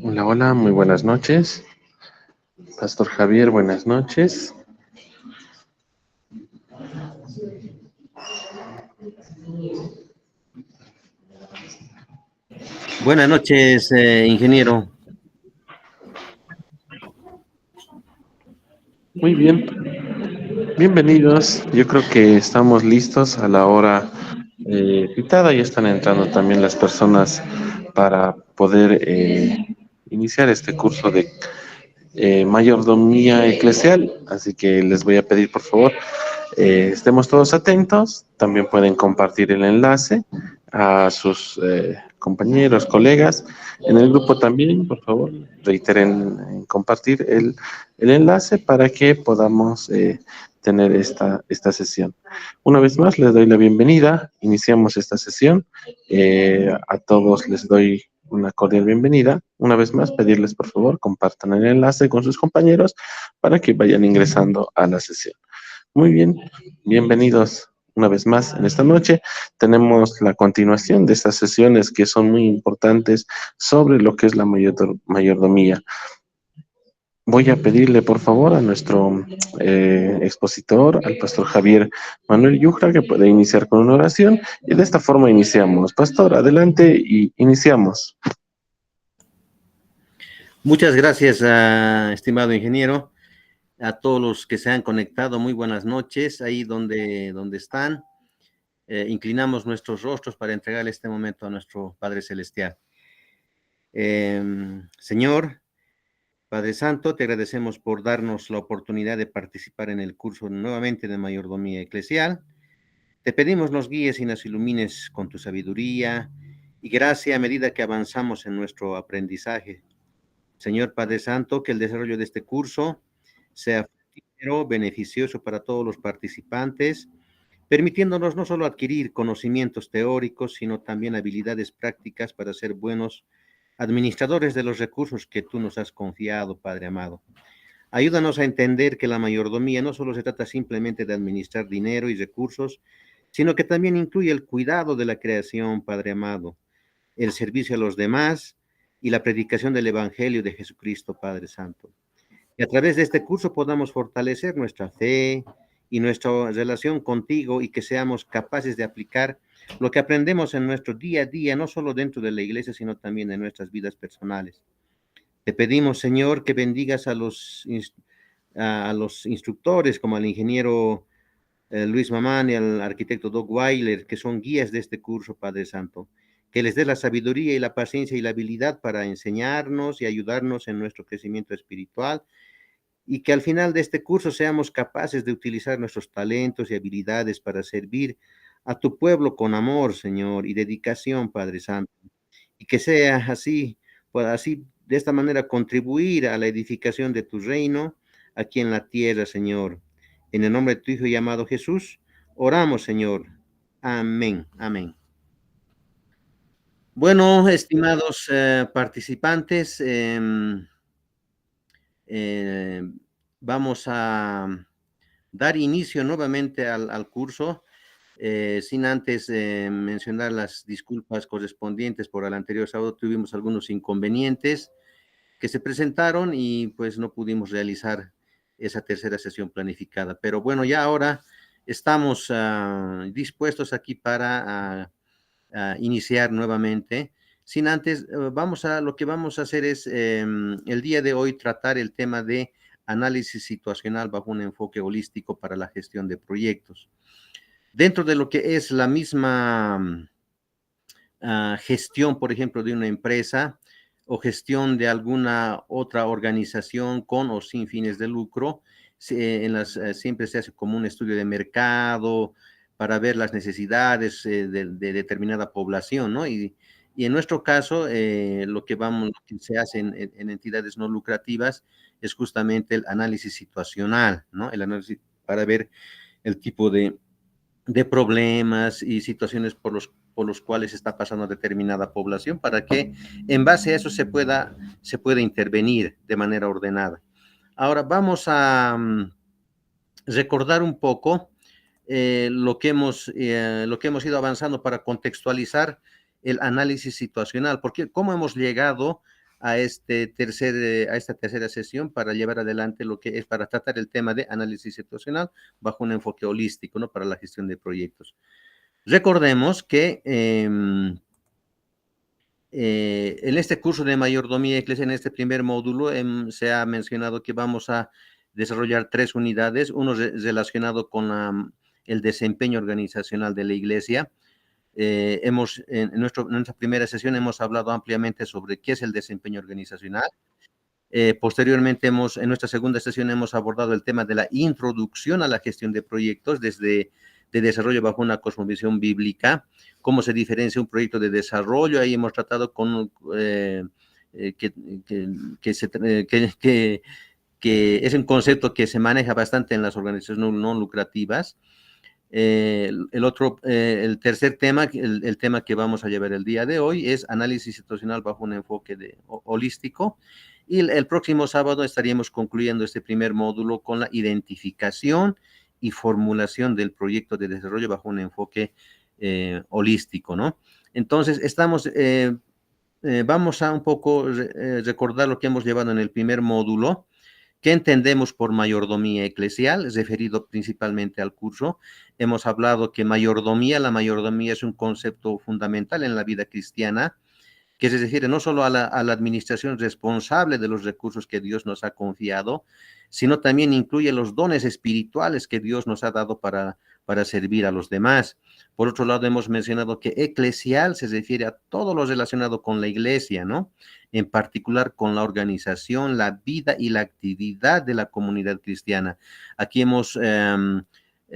Hola, hola, muy buenas noches. Pastor Javier, buenas noches. Buenas noches, ingeniero. Muy bien, bienvenidos. Yo creo que estamos listos a la hora citada. Ya están entrando también las personas para poder iniciar este curso de mayordomía eclesial. Así que les voy a pedir, por favor, estemos todos atentos. También pueden compartir el enlace a sus compañeros, colegas. En el grupo también, por favor, reiteren en compartir el enlace para que podamos tener esta sesión. Una vez más, les doy la bienvenida. Iniciamos esta sesión. A todos les doy una cordial bienvenida. Una vez más, pedirles, por favor, compartan el enlace con sus compañeros para que vayan ingresando a la sesión. Muy bien, bienvenidos una vez más en esta noche. Tenemos la continuación de estas sesiones que son muy importantes sobre lo que es la mayordomía. Voy a pedirle, por favor, a nuestro expositor, al pastor Javier Manuel Yujra, que pueda iniciar con una oración y de esta forma iniciamos. Pastor, adelante y iniciamos. Muchas gracias, estimado ingeniero. A todos los que se han conectado, muy buenas noches, ahí donde están. Inclinamos nuestros rostros para entregarle este momento a nuestro Padre Celestial. Señor, Padre Santo, te agradecemos por darnos la oportunidad de participar en el curso nuevamente de mayordomía eclesial. Te pedimos nos guíes y nos ilumines con tu sabiduría y gracia a medida que avanzamos en nuestro aprendizaje. Señor Padre Santo, que el desarrollo de este curso sea fructífero, beneficioso para todos los participantes, permitiéndonos no solo adquirir conocimientos teóricos, sino también habilidades prácticas para ser buenos administradores de los recursos que tú nos has confiado, Padre amado. Ayúdanos a entender que la mayordomía no solo se trata simplemente de administrar dinero y recursos, sino que también incluye el cuidado de la creación, Padre amado, el servicio a los demás y la predicación del Evangelio de Jesucristo, Padre Santo. Y a través de este curso podamos fortalecer nuestra fe y nuestra relación contigo y que seamos capaces de aplicar lo que aprendemos en nuestro día a día, no solo dentro de la iglesia, sino también en nuestras vidas personales. Te pedimos, Señor, que bendigas a los instructores, como al ingeniero Luis Mamán y al arquitecto Doug Weiler, que son guías de este curso, Padre Santo. Que les dé la sabiduría y la paciencia y la habilidad para enseñarnos y ayudarnos en nuestro crecimiento espiritual y que al final de este curso seamos capaces de utilizar nuestros talentos y habilidades para servir a tu pueblo con amor, Señor, y dedicación, Padre Santo. Y que sea así, pues así, de esta manera, contribuir a la edificación de tu reino aquí en la tierra, Señor. En el nombre de tu Hijo llamado Jesús, oramos, Señor. Amén, amén. Bueno, estimados participantes, eh, vamos a dar inicio nuevamente al curso, sin antes mencionar las disculpas correspondientes por el anterior sábado. Tuvimos algunos inconvenientes que se presentaron y pues no pudimos realizar esa tercera sesión planificada. Pero bueno, ya ahora estamos dispuestos aquí para iniciar nuevamente. Sin antes, lo que vamos a hacer es el día de hoy tratar el tema de análisis situacional bajo un enfoque holístico para la gestión de proyectos. Dentro de lo que es la misma gestión, por ejemplo, de una empresa o gestión de alguna otra organización con o sin fines de lucro, siempre se hace como un estudio de mercado para ver las necesidades de determinada población, ¿no? Y en nuestro caso, lo que se hace en entidades no lucrativas es justamente el análisis situacional, ¿no? El análisis para ver el tipo de problemas y situaciones por los cuales está pasando determinada población, para que en base a eso se pueda intervenir de manera ordenada. Ahora vamos a recordar un poco lo que hemos ido avanzando para contextualizar el análisis situacional, porque cómo hemos llegado a esta tercera sesión para llevar adelante lo que es para tratar el tema de análisis situacional bajo un enfoque holístico, ¿no? Para la gestión de proyectos. Recordemos que en este curso de mayordomía eclesial, en este primer módulo, se ha mencionado que vamos a desarrollar 3 unidades, uno relacionado con el desempeño organizacional de la iglesia. En nuestra primera sesión hemos hablado ampliamente sobre qué es el desempeño organizacional. Posteriormente, en nuestra segunda sesión hemos abordado el tema de la introducción a la gestión de proyectos de desarrollo bajo una cosmovisión bíblica, cómo se diferencia un proyecto de desarrollo. Ahí hemos tratado que es un concepto que se maneja bastante en las organizaciones no lucrativas. El tercer tema, el tema que vamos a llevar el día de hoy es análisis situacional bajo un enfoque holístico. Y el próximo sábado estaríamos concluyendo este primer módulo con la identificación y formulación del proyecto de desarrollo bajo un enfoque holístico, ¿no? Entonces, vamos a un poco recordar lo que hemos llevado en el primer módulo. ¿Qué entendemos por mayordomía eclesial? Referido principalmente al curso. Hemos hablado que la mayordomía es un concepto fundamental en la vida cristiana, que se refiere no solo a la administración responsable de los recursos que Dios nos ha confiado, sino también incluye los dones espirituales que Dios nos ha dado para servir a los demás. Por otro lado, hemos mencionado que eclesial se refiere a todo lo relacionado con la iglesia, ¿no? En particular con la organización, la vida y la actividad de la comunidad cristiana. Aquí hemos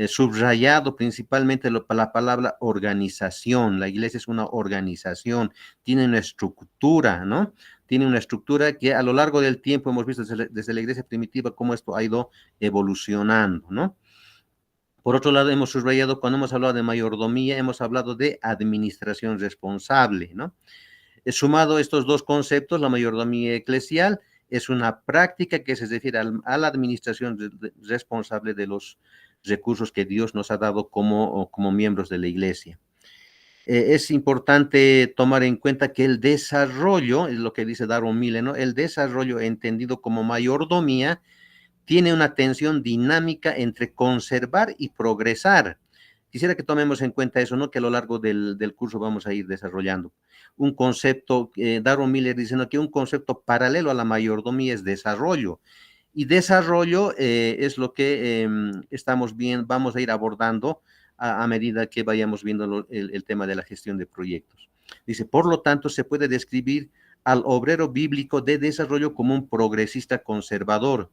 subrayado principalmente la palabra organización. La iglesia es una organización, tiene una estructura, ¿no? Tiene una estructura que a lo largo del tiempo hemos visto desde la iglesia primitiva cómo esto ha ido evolucionando, ¿no? Por otro lado, hemos subrayado, cuando hemos hablado de mayordomía, hemos hablado de administración responsable, ¿no? Sumado estos dos conceptos, la mayordomía eclesial es una práctica que se refiere a la administración responsable de los recursos que Dios nos ha dado como miembros de la iglesia. Es importante tomar en cuenta que el desarrollo, es lo que dice Darwin Miller, ¿no? El desarrollo entendido como mayordomía tiene una tensión dinámica entre conservar y progresar. Quisiera que tomemos en cuenta eso, ¿no? Que a lo largo del curso vamos a ir desarrollando. Un concepto, Darwin Miller dice, ¿no? Que un concepto paralelo a la mayordomía es desarrollo. Y desarrollo es lo que vamos a ir abordando a medida que vayamos viendo el tema de la gestión de proyectos. Dice, por lo tanto, se puede describir al obrero bíblico de desarrollo como un progresista conservador,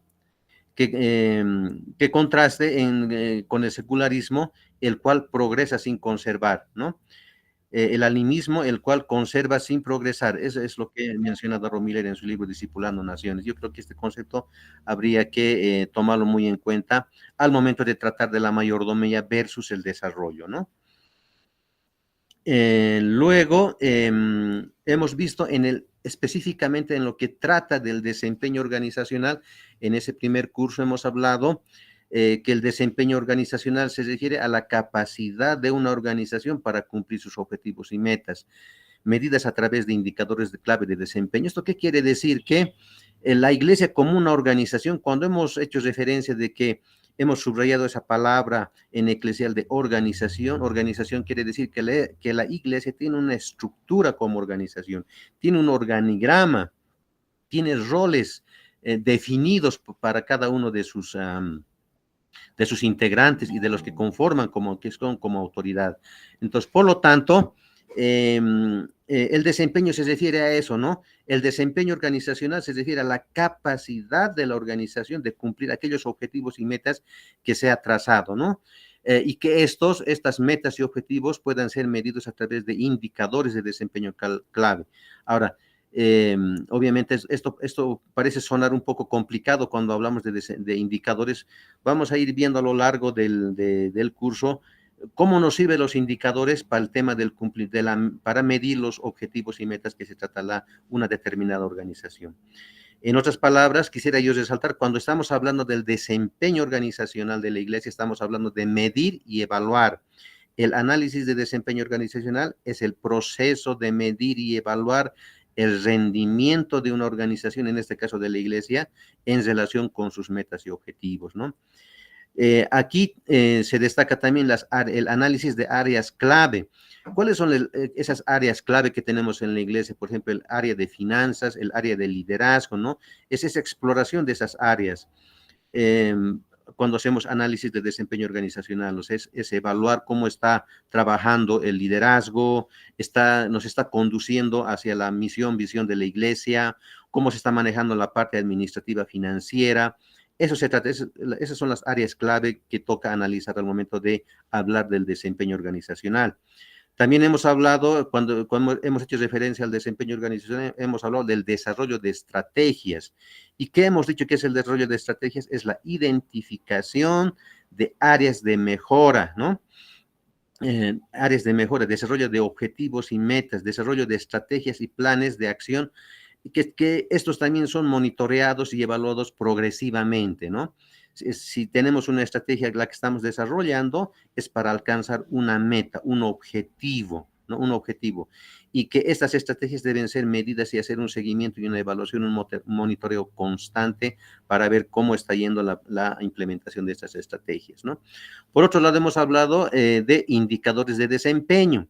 que contraste con el secularismo, el cual progresa sin conservar, ¿no? El animismo, el cual conserva sin progresar. Eso es lo que menciona Darwin Miller en su libro Discipulando Naciones. Yo creo que este concepto habría que tomarlo muy en cuenta al momento de tratar de la mayordomía versus el desarrollo, ¿no? Luego, hemos visto específicamente en lo que trata del desempeño organizacional. En ese primer curso hemos hablado que el desempeño organizacional se refiere a la capacidad de una organización para cumplir sus objetivos y metas, medidas a través de indicadores de clave de desempeño. ¿Esto qué quiere decir? Que la iglesia como una organización, cuando hemos hecho referencia de que hemos subrayado esa palabra en eclesial de organización. Organización quiere decir que la iglesia tiene una estructura como organización, tiene un organigrama, tiene roles definidos para cada uno de sus integrantes y de los que conforman que son como autoridad. Entonces, por lo tanto, el desempeño se refiere a eso, ¿no? El desempeño organizacional se refiere a la capacidad de la organización de cumplir aquellos objetivos y metas que se ha trazado, ¿no? Y que estas metas y objetivos puedan ser medidos a través de indicadores de desempeño clave. Ahora, obviamente esto parece sonar un poco complicado cuando hablamos de indicadores. Vamos a ir viendo a lo largo del curso cómo nos sirven los indicadores para el tema para medir los objetivos y metas que se trata una determinada organización. En otras palabras, quisiera yo resaltar, cuando estamos hablando del desempeño organizacional de la iglesia, estamos hablando de medir y evaluar. El análisis de desempeño organizacional es el proceso de medir y evaluar el rendimiento de una organización, en este caso de la iglesia, en relación con sus metas y objetivos, ¿no? Aquí se destaca también el análisis de áreas clave. ¿Cuáles son esas áreas clave que tenemos en la iglesia? Por ejemplo, el área de finanzas, el área de liderazgo, ¿no? Es esa exploración de esas áreas. Cuando hacemos análisis de desempeño organizacional, o sea, es evaluar cómo está trabajando el liderazgo, nos está conduciendo hacia la misión, visión de la iglesia, cómo se está manejando la parte administrativa financiera. Eso se trata, esas son las áreas clave que toca analizar al momento de hablar del desempeño organizacional. También hemos hablado, cuando hemos hecho referencia al desempeño organizacional, hemos hablado del desarrollo de estrategias. ¿Y qué hemos dicho que es el desarrollo de estrategias? Es la identificación de áreas de mejora, ¿no? Áreas de mejora, desarrollo de objetivos y metas, desarrollo de estrategias y planes de acción, que estos también son monitoreados y evaluados progresivamente, ¿no? Si tenemos una estrategia, la que estamos desarrollando, es para alcanzar una meta, un objetivo, ¿no? Un objetivo. Y que estas estrategias deben ser medidas y hacer un seguimiento y una evaluación, un monitoreo constante para ver cómo está yendo la implementación de estas estrategias, ¿no? Por otro lado, hemos hablado de indicadores de desempeño.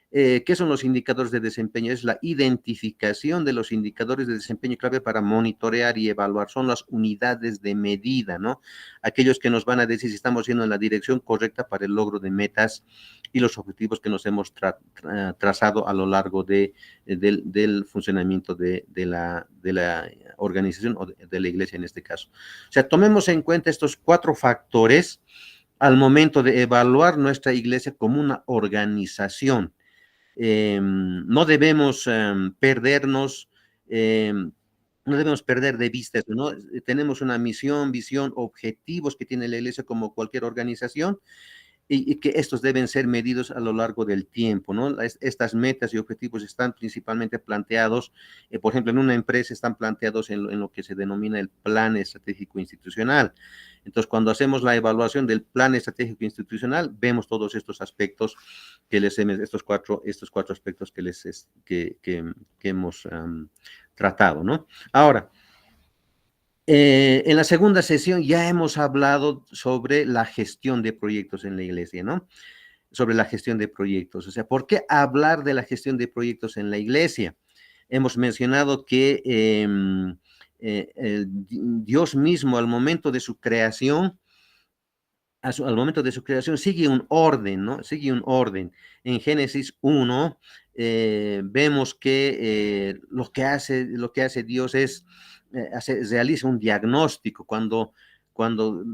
¿Qué son los indicadores de desempeño? Es la identificación de los indicadores de desempeño clave para monitorear y evaluar. Son las unidades de medida, ¿no? Aquellos que nos van a decir si estamos yendo en la dirección correcta para el logro de metas y los objetivos que nos hemos trazado a lo largo del funcionamiento de la organización o de la iglesia en este caso. O sea, tomemos en cuenta estos 4 factores al momento de evaluar nuestra iglesia como una organización. No debemos perdernos, no debemos perder de vista eso, ¿no? Tenemos una misión, visión, objetivos que tiene la iglesia como cualquier organización, y que estos deben ser medidos a lo largo del tiempo, ¿no? Estas metas y objetivos están principalmente planteados, por ejemplo, en una empresa están planteados en lo que se denomina el plan estratégico institucional. Entonces, cuando hacemos la evaluación del plan estratégico institucional, vemos todos estos aspectos estos cuatro aspectos que hemos tratado, ¿no? Ahora, en la segunda sesión ya hemos hablado sobre la gestión de proyectos en la iglesia, ¿no? Sobre la gestión de proyectos. O sea, ¿por qué hablar de la gestión de proyectos en la iglesia? Hemos mencionado que Dios mismo al momento de su creación, al momento de su creación sigue un orden, ¿no? Sigue un orden. En Génesis 1 vemos que lo que hace Dios es realiza un diagnóstico cuando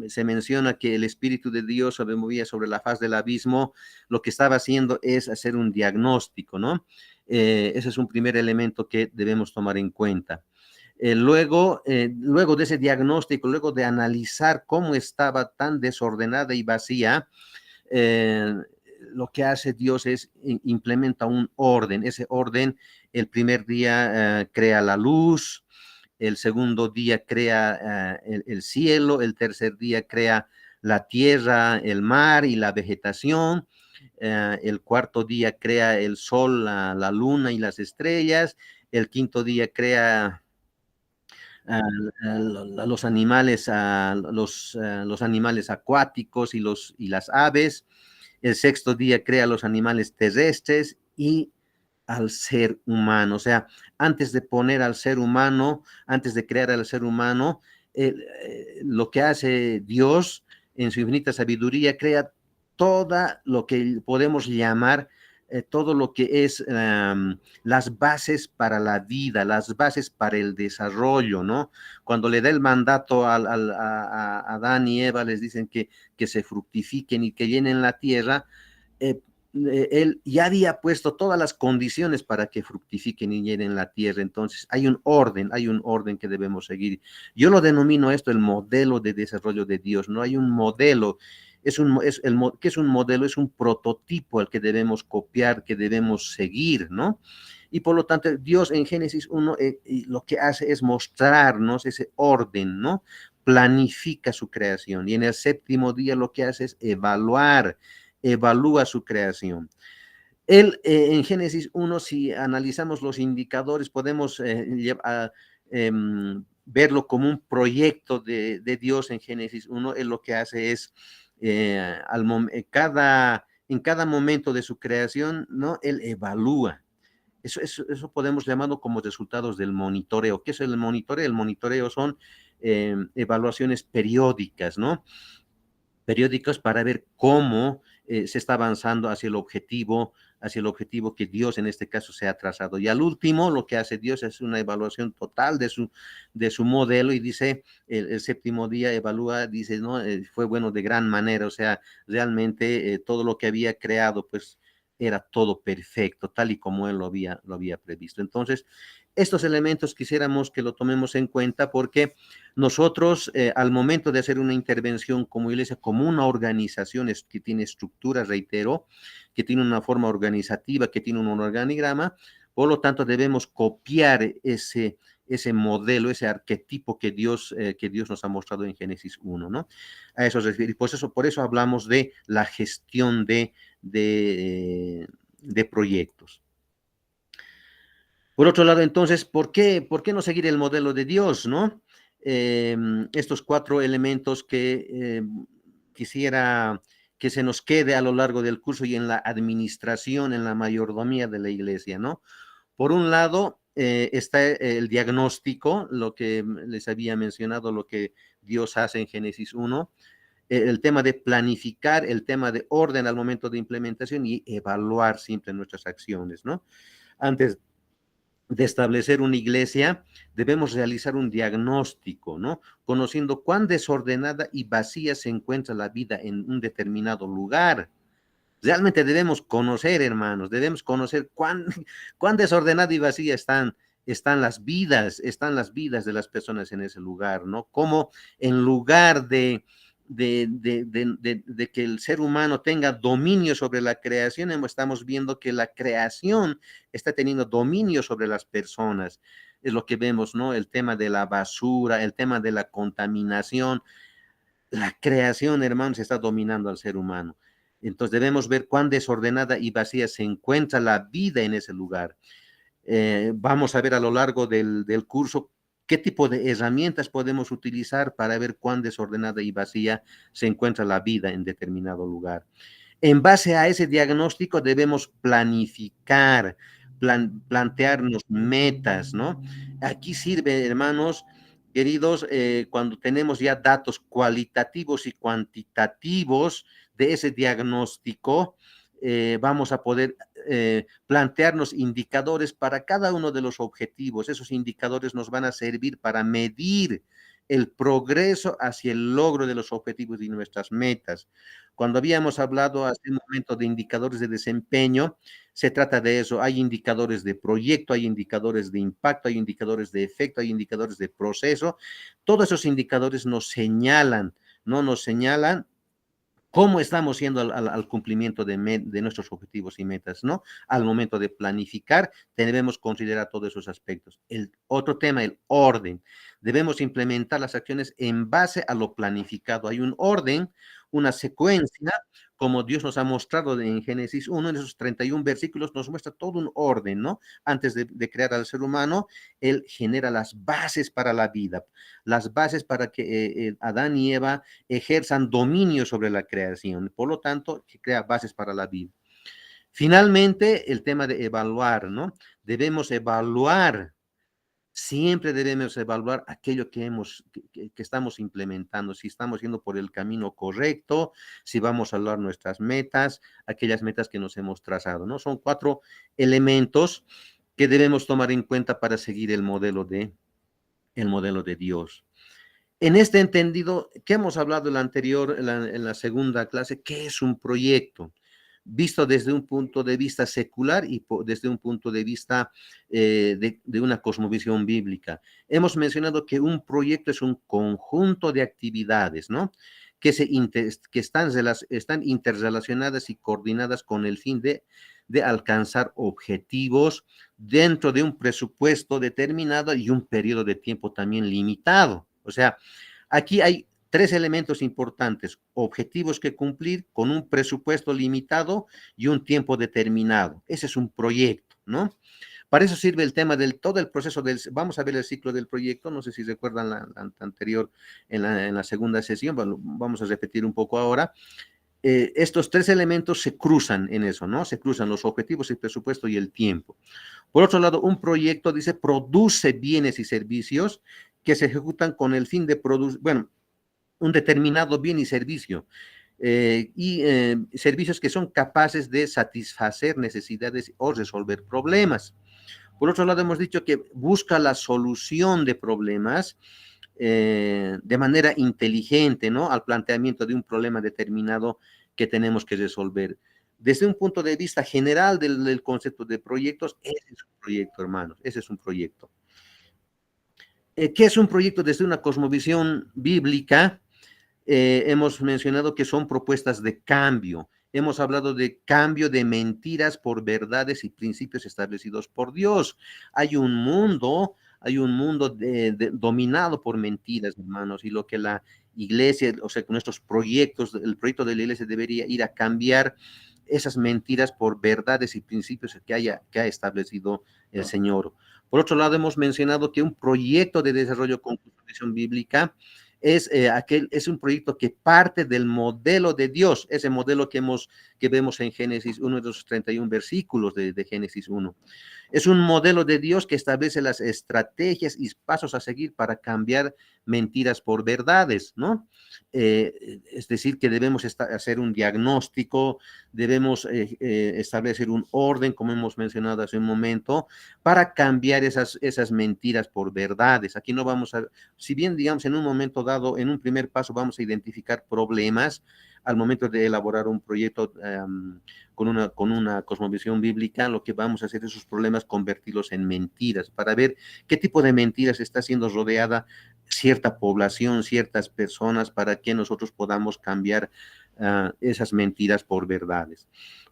se menciona que el Espíritu de Dios se movía sobre la faz del abismo, lo que estaba haciendo es hacer un diagnóstico, ¿no? Ese es un primer elemento que debemos tomar en cuenta. Luego de ese diagnóstico, luego de analizar cómo estaba tan desordenada y vacía, lo que hace Dios es implementa un orden. Ese orden, el primer día crea la luz, el segundo día crea el cielo, el tercer día crea la tierra, el mar y la vegetación. El cuarto día crea el sol, la luna y las estrellas. El quinto día crea los animales, los animales acuáticos y las aves. El sexto día crea los animales terrestres y al ser humano. O sea, antes de poner al ser humano, antes de crear al ser humano, lo que hace Dios en su infinita sabiduría, crea toda lo que podemos llamar todo lo que es las bases para la vida, las bases para el desarrollo, ¿no? Cuando le da el mandato a Adán y Eva, les dicen que se fructifiquen y que llenen la tierra, él ya había puesto todas las condiciones para que fructifiquen y llenen la tierra. Entonces hay un orden que debemos seguir. Yo lo denomino esto el modelo de desarrollo de Dios. No hay un modelo. ¿Qué es un modelo? Es un prototipo al que debemos copiar, que debemos seguir, ¿no? Y por lo tanto, Dios en Génesis 1 lo que hace es mostrarnos ese orden, ¿no? Planifica su creación. Y en el séptimo día lo que hace es evaluar evalúa su creación. Él, en Génesis 1, si analizamos los indicadores, podemos verlo como un proyecto de Dios en Génesis 1. Él lo que hace es, en cada momento de su creación, ¿no? Él evalúa. Eso podemos llamarlo como resultados del monitoreo. ¿Qué es el monitoreo? El monitoreo son evaluaciones periódicas, ¿no? Periódicos para ver cómo se está avanzando hacia el objetivo que Dios en este caso se ha trazado. Y al último, lo que hace Dios es una evaluación total de su modelo y dice, el séptimo día evalúa, dice, no, fue bueno de gran manera, o sea, realmente todo lo que había creado, pues era todo perfecto, tal y como él lo había previsto. Entonces, estos elementos quisiéramos que lo tomemos en cuenta porque nosotros, al momento de hacer una intervención como iglesia, como una organización que tiene estructura, reitero, que tiene una forma organizativa, que tiene un organigrama, por lo tanto debemos copiar ese modelo, ese arquetipo que Dios nos ha mostrado en Génesis 1, ¿no? A eso se refiere. Y pues por eso hablamos de la gestión de proyectos. Por otro lado, entonces, ¿por qué no seguir el modelo de Dios, no? Estos 4 elementos que quisiera que se nos quede a lo largo del curso y en la administración, en la mayordomía de la iglesia, ¿no? Por un lado, está el diagnóstico, lo que les había mencionado, lo que Dios hace en Génesis 1, el tema de planificar, el tema de orden al momento de implementación y evaluar siempre nuestras acciones, ¿no? Antes de establecer una iglesia, debemos realizar un diagnóstico, ¿no? Conociendo cuán desordenada y vacía se encuentra la vida en un determinado lugar. Realmente debemos conocer, hermanos, debemos conocer cuán desordenada y vacía están las vidas de las personas en ese lugar, ¿no? Cómo en lugar de que el ser humano tenga dominio sobre la creación, estamos viendo que la creación está teniendo dominio sobre las personas. Es lo que vemos, ¿no? El tema de la basura, el tema de la contaminación. La creación, hermanos, está dominando al ser humano. Entonces debemos ver cuán desordenada y vacía se encuentra la vida en ese lugar. Vamos a ver a lo largo del curso qué tipo de herramientas podemos utilizar para ver cuán desordenada y vacía se encuentra la vida en determinado lugar. En base a ese diagnóstico debemos planificar, plantearnos metas, ¿no? Aquí sirve, hermanos, queridos, cuando tenemos ya datos cualitativos y cuantitativos de ese diagnóstico, vamos a poder plantearnos indicadores para cada uno de los objetivos. Esos indicadores nos van a servir para medir el progreso hacia el logro de los objetivos y nuestras metas. Cuando habíamos hablado hace un momento de indicadores de desempeño, se trata de eso. Hay indicadores de proyecto, hay indicadores de impacto, hay indicadores de efecto, hay indicadores de proceso. Todos esos indicadores nos señalan, ¿no? Nos señalan cómo estamos yendo al cumplimiento de nuestros objetivos y metas, ¿no? Al momento de planificar, debemos considerar todos esos aspectos. El otro tema, el orden. Debemos implementar las acciones en base a lo planificado. Hay un orden, una secuencia, como Dios nos ha mostrado en Génesis 1, en esos 31 versículos, nos muestra todo un orden, ¿no? Antes de crear al ser humano, Él genera las bases para la vida, las bases para que Adán y Eva ejerzan dominio sobre la creación. Por lo tanto, que crea bases para la vida. Finalmente, el tema de evaluar, ¿no? Debemos evaluar, siempre debemos evaluar aquello que estamos implementando, si estamos yendo por el camino correcto, si vamos a lograr nuestras metas, aquellas metas que nos hemos trazado, ¿no? Son 4 elementos que debemos tomar en cuenta para seguir el modelo de Dios. En este entendido, que hemos hablado en la segunda clase, ¿qué es un proyecto? Visto desde un punto de vista secular y desde un punto de vista de una cosmovisión bíblica. Hemos mencionado que un proyecto es un conjunto de actividades, ¿no? Que están interrelacionadas y coordinadas con el fin de alcanzar objetivos dentro de un presupuesto determinado y un periodo de tiempo también limitado. O sea, aquí hay tres elementos importantes: objetivos que cumplir con un presupuesto limitado y un tiempo determinado. Ese es un proyecto, ¿no? Para eso sirve el tema del todo el proceso del, vamos a ver el ciclo del proyecto, no sé si recuerdan la anterior, en la segunda sesión, bueno, vamos a repetir un poco ahora. Estos tres elementos se cruzan en eso, ¿no? Se cruzan los objetivos, el presupuesto y el tiempo. Por otro lado, un proyecto, dice, produce bienes y servicios que se ejecutan con el fin de producir, bueno, un determinado bien y servicio, servicios que son capaces de satisfacer necesidades o resolver problemas. Por otro lado, hemos dicho que busca la solución de problemas de manera inteligente, ¿no? Al planteamiento de un problema determinado que tenemos que resolver. Desde un punto de vista general del concepto de proyectos, ese es un proyecto, hermanos, ese es un proyecto. ¿Qué es un proyecto desde una cosmovisión bíblica? Hemos mencionado que son propuestas de cambio. Hemos hablado de cambio de mentiras por verdades y principios establecidos por Dios. Hay un mundo dominado por mentiras, hermanos, y lo que la iglesia, o sea, con estos proyectos, el proyecto de la iglesia debería ir a cambiar esas mentiras por verdades y principios que ha establecido el Señor. Por otro lado, hemos mencionado que un proyecto de desarrollo con visión bíblica es un proyecto que parte del modelo de Dios, ese modelo que vemos en Génesis 1 de los 31 versículos de Génesis 1. Es un modelo de Dios que establece las estrategias y pasos a seguir para cambiar mentiras por verdades, ¿no? Es decir, que debemos hacer un diagnóstico, debemos establecer un orden, como hemos mencionado hace un momento, para cambiar esas mentiras por verdades. Aquí no vamos a, si bien, digamos, en un momento dado, en un primer paso, vamos a identificar problemas al momento de elaborar un proyecto con una cosmovisión bíblica, lo que vamos a hacer es esos problemas convertirlos en mentiras, para ver qué tipo de mentiras está siendo rodeada cierta población, ciertas personas, para que nosotros podamos cambiar esas mentiras por verdades.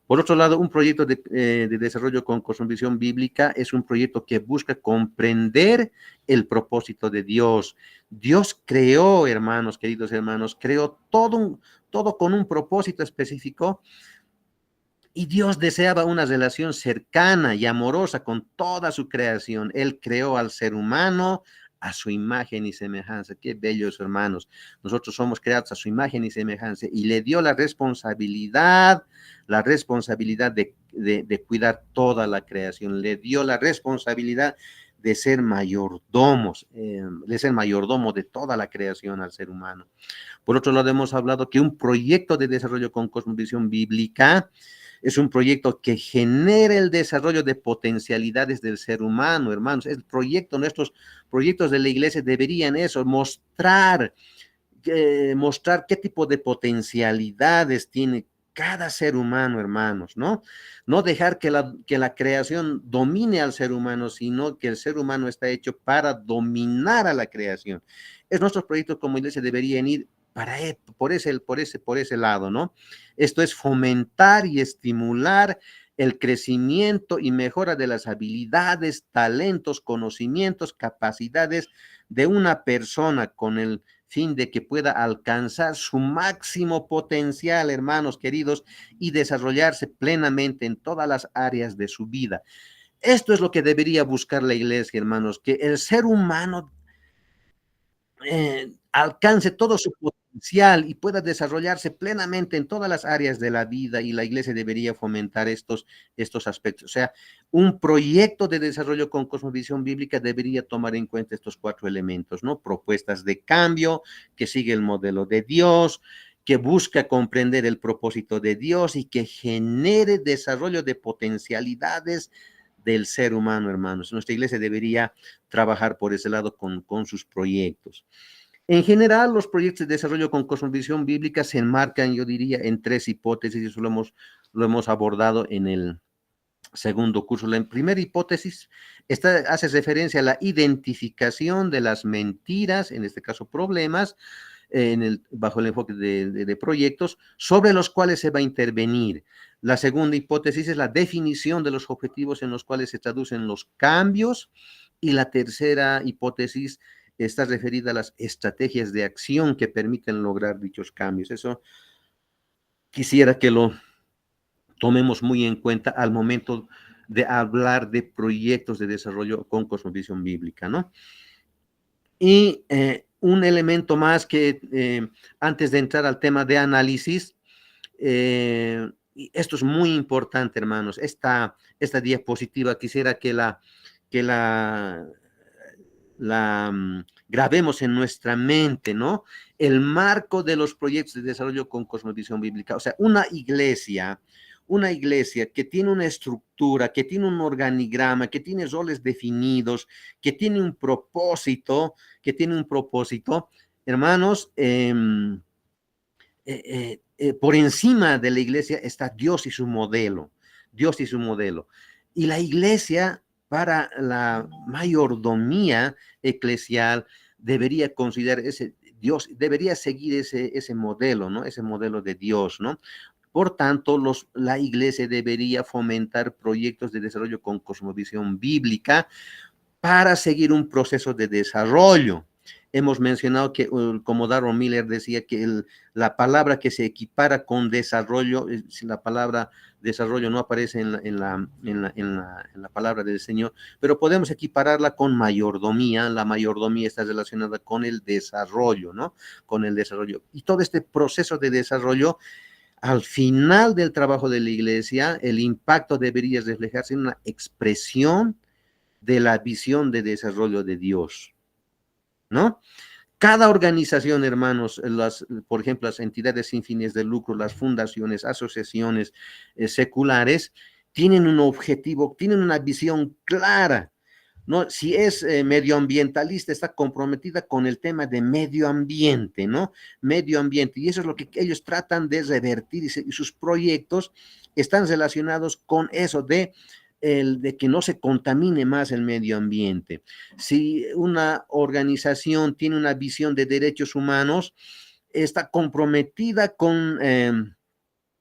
Por otro lado, un proyecto de desarrollo con cosmovisión bíblica es un proyecto que busca comprender el propósito de Dios. Dios creó, hermanos, queridos hermanos, creó todo con un propósito específico, y Dios deseaba una relación cercana y amorosa con toda su creación. Él creó al ser humano a su imagen y semejanza. Qué bellos, hermanos. Nosotros somos creados a su imagen y semejanza, y le dio la responsabilidad de cuidar toda la creación. Le dio la responsabilidad de ser mayordomo de toda la creación al ser humano. Por otro lado, hemos hablado que un proyecto de desarrollo con cosmovisión bíblica es un proyecto que genera el desarrollo de potencialidades del ser humano, hermanos. Nuestros proyectos de la iglesia deberían eso, mostrar qué tipo de potencialidades tiene cada ser humano, hermanos, ¿no? No dejar que la creación domine al ser humano, sino que el ser humano está hecho para dominar a la creación. Nuestros proyectos como iglesia deberían ir por ese lado, ¿no? Esto es fomentar y estimular el crecimiento y mejora de las habilidades, talentos, conocimientos, capacidades de una persona, con el fin de que pueda alcanzar su máximo potencial, hermanos queridos, y desarrollarse plenamente en todas las áreas de su vida. Esto es lo que debería buscar la iglesia, hermanos, que el ser humano alcance todo su potencial y pueda desarrollarse plenamente en todas las áreas de la vida, y la iglesia debería fomentar estos aspectos. O sea, un proyecto de desarrollo con cosmovisión bíblica debería tomar en cuenta estos 4 elementos, ¿no? Propuestas de cambio, que sigue el modelo de Dios, que busca comprender el propósito de Dios y que genere desarrollo de potencialidades del ser humano, hermanos. Nuestra iglesia debería trabajar por ese lado con sus proyectos. En general, los proyectos de desarrollo con cosmovisión bíblica se enmarcan, yo diría, en 3 hipótesis, y eso lo hemos abordado en el segundo curso. La primera hipótesis hace referencia a la identificación de las mentiras, en este caso problemas, bajo el enfoque de proyectos, sobre los cuales se va a intervenir. La segunda hipótesis es la definición de los objetivos en los cuales se traducen los cambios, y la tercera hipótesis está referida a las estrategias de acción que permiten lograr dichos cambios. Eso quisiera que lo tomemos muy en cuenta al momento de hablar de proyectos de desarrollo con cosmovisión bíblica, ¿no? Y un elemento más que antes de entrar al tema de análisis, y esto es muy importante, hermanos, esta diapositiva quisiera que grabemos en nuestra mente, ¿no? El marco de los proyectos de desarrollo con cosmovisión bíblica. O sea, una iglesia que tiene una estructura, que tiene un organigrama, que tiene roles definidos, que tiene un propósito, hermanos, por encima de la iglesia está Dios y su modelo, Y la iglesia, para la mayordomía eclesial, debería considerar Dios, debería seguir ese modelo, ¿no? Ese modelo de Dios, ¿no? Por tanto, la iglesia debería fomentar proyectos de desarrollo con cosmovisión bíblica para seguir un proceso de desarrollo. Hemos mencionado que, como Darrell Miller decía, que la palabra que se equipara con desarrollo, la palabra desarrollo no aparece en la palabra del Señor, pero podemos equipararla con mayordomía. La mayordomía está relacionada con el desarrollo, ¿no? Con el desarrollo. Y todo este proceso de desarrollo, al final del trabajo de la iglesia, el impacto debería reflejarse en una expresión de la visión de desarrollo de Dios, ¿no? Cada organización, hermanos, por ejemplo, las entidades sin fines de lucro, las fundaciones, asociaciones seculares, tienen un objetivo, tienen una visión clara, ¿no? Si es medioambientalista, está comprometida con el tema de medio ambiente, ¿no? Medio ambiente, y eso es lo que ellos tratan de revertir, y sus proyectos están relacionados con eso de que no se contamine más el medio ambiente. Si una organización tiene una visión de derechos humanos, está comprometida con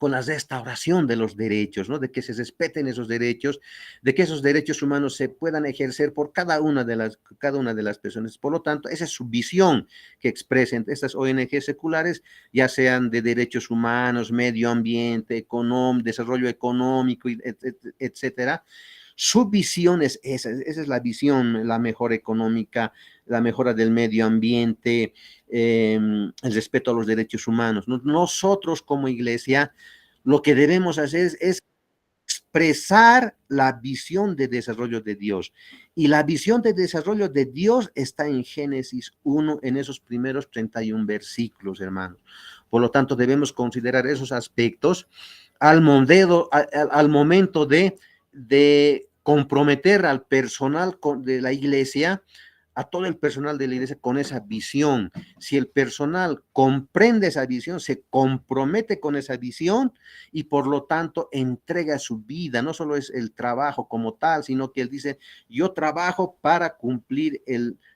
la restauración de los derechos, ¿no? De que se respeten esos derechos, de que esos derechos humanos se puedan ejercer por cada una de las personas. Por lo tanto, esa es su visión que expresan estas ONG seculares, ya sean de derechos humanos, medio ambiente, desarrollo económico, etcétera. Su visión es esa es la visión, la mejora económica, la mejora del medio ambiente, el respeto a los derechos humanos. Nosotros como iglesia lo que debemos hacer es expresar la visión de desarrollo de Dios. Y la visión de desarrollo de Dios está en Génesis 1, en esos primeros 31 versículos, hermanos. Por lo tanto, debemos considerar esos aspectos al momento de comprometer al personal de la iglesia, a todo el personal de la iglesia con esa visión. Si el personal comprende esa visión, se compromete con esa visión y por lo tanto entrega su vida. No solo es el trabajo como tal, sino que él dice, yo trabajo para cumplir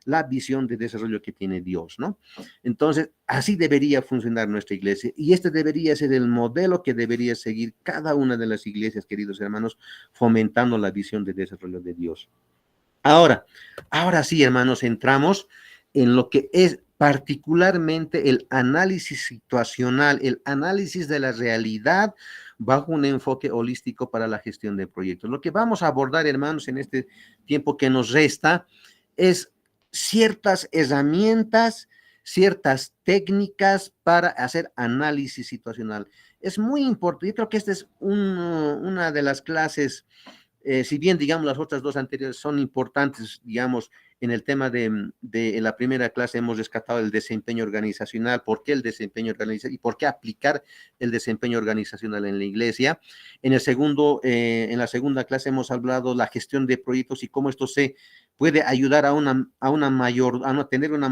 la visión de desarrollo que tiene Dios, ¿no? Entonces, así debería funcionar nuestra iglesia y este debería ser el modelo que debería seguir cada una de las iglesias, queridos hermanos, fomentando la visión de desarrollo de Dios. Ahora sí, hermanos, entramos en lo que es particularmente el análisis situacional, el análisis de la realidad bajo un enfoque holístico para la gestión de proyectos. Lo que vamos a abordar, hermanos, en este tiempo que nos resta es ciertas herramientas, ciertas técnicas para hacer análisis situacional. Es muy importante, yo creo que esta es una de las clases. Si bien, digamos, las otras dos anteriores son importantes, digamos, en el tema de la primera clase hemos rescatado el desempeño organizacional, por qué el desempeño organizacional y por qué aplicar el desempeño organizacional en la iglesia. En la segunda clase hemos hablado la gestión de proyectos y cómo esto se puede ayudar a tener una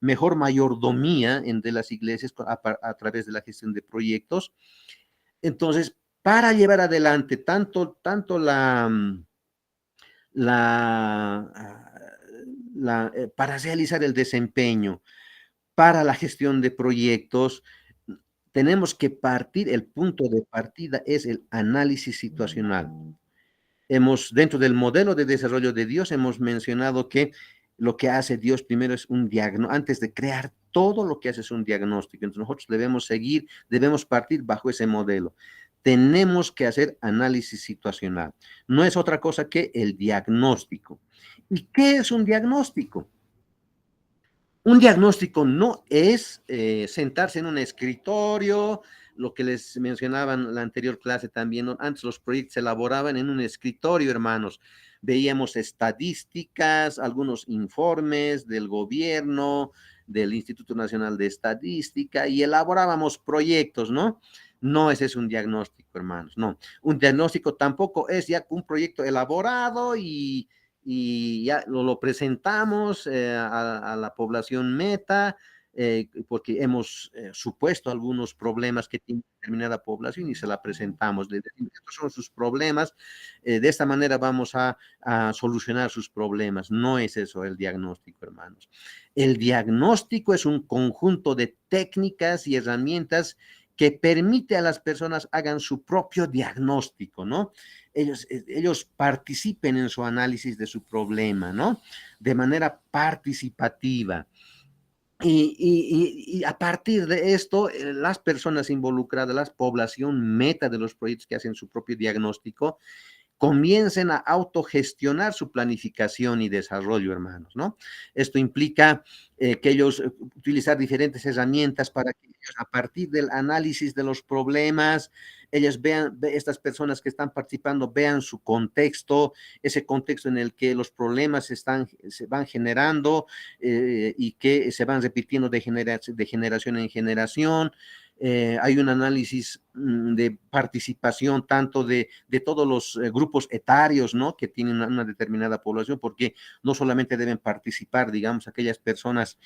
mejor mayordomía de las iglesias a través de la gestión de proyectos. Entonces, para llevar adelante tanto para realizar el desempeño, para la gestión de proyectos, tenemos que el punto de partida es el análisis situacional. Dentro del modelo de desarrollo de Dios, hemos mencionado que lo que hace Dios primero es un diagnóstico, antes de crear todo lo que hace es un diagnóstico. Entonces nosotros debemos seguir, debemos partir bajo ese modelo. Tenemos que hacer análisis situacional. No es otra cosa que el diagnóstico. ¿Y qué es un diagnóstico? Un diagnóstico no es sentarse en un escritorio, lo que les mencionaba en la anterior clase también, ¿no? Antes los proyectos se elaboraban en un escritorio, hermanos. Veíamos estadísticas, algunos informes del gobierno, del Instituto Nacional de Estadística, y elaborábamos proyectos, ¿no? No ese es un diagnóstico, hermanos, no. Un diagnóstico tampoco es ya un proyecto elaborado y ya lo presentamos a la población meta, porque hemos supuesto algunos problemas que tiene determinada población y se la presentamos. Estos son sus problemas, de esta manera vamos a solucionar sus problemas. No es eso el diagnóstico, hermanos. El diagnóstico es un conjunto de técnicas y herramientas que permite a las personas hagan su propio diagnóstico, ¿no? Ellos participen en su análisis de su problema, ¿no? De manera participativa. Y a partir de esto, las personas involucradas, la población meta de los proyectos que hacen su propio diagnóstico, comiencen a autogestionar su planificación y desarrollo, hermanos, ¿no? Esto implica que ellos utilizar diferentes herramientas para que ellos, a partir del análisis de los problemas, ellos vean, estas personas que están participando, vean su contexto, ese contexto en el que los problemas se van generando y que se van repitiendo de generación en generación. Hay un análisis de participación tanto de todos los grupos etarios, ¿no? Que tienen una determinada población, porque no solamente deben participar, digamos, aquellas personas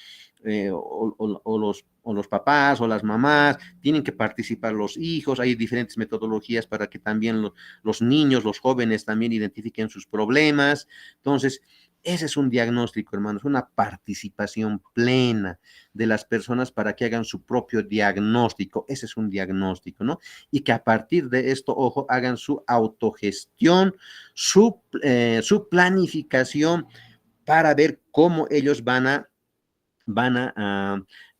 o los papás o las mamás, tienen que participar los hijos, hay diferentes metodologías para que también los niños, los jóvenes también identifiquen sus problemas. Entonces, ese es un diagnóstico, hermanos, una participación plena de las personas para que hagan su propio diagnóstico. Ese es un diagnóstico, ¿no? Y que a partir de esto, ojo, hagan su autogestión, su planificación para ver cómo ellos van a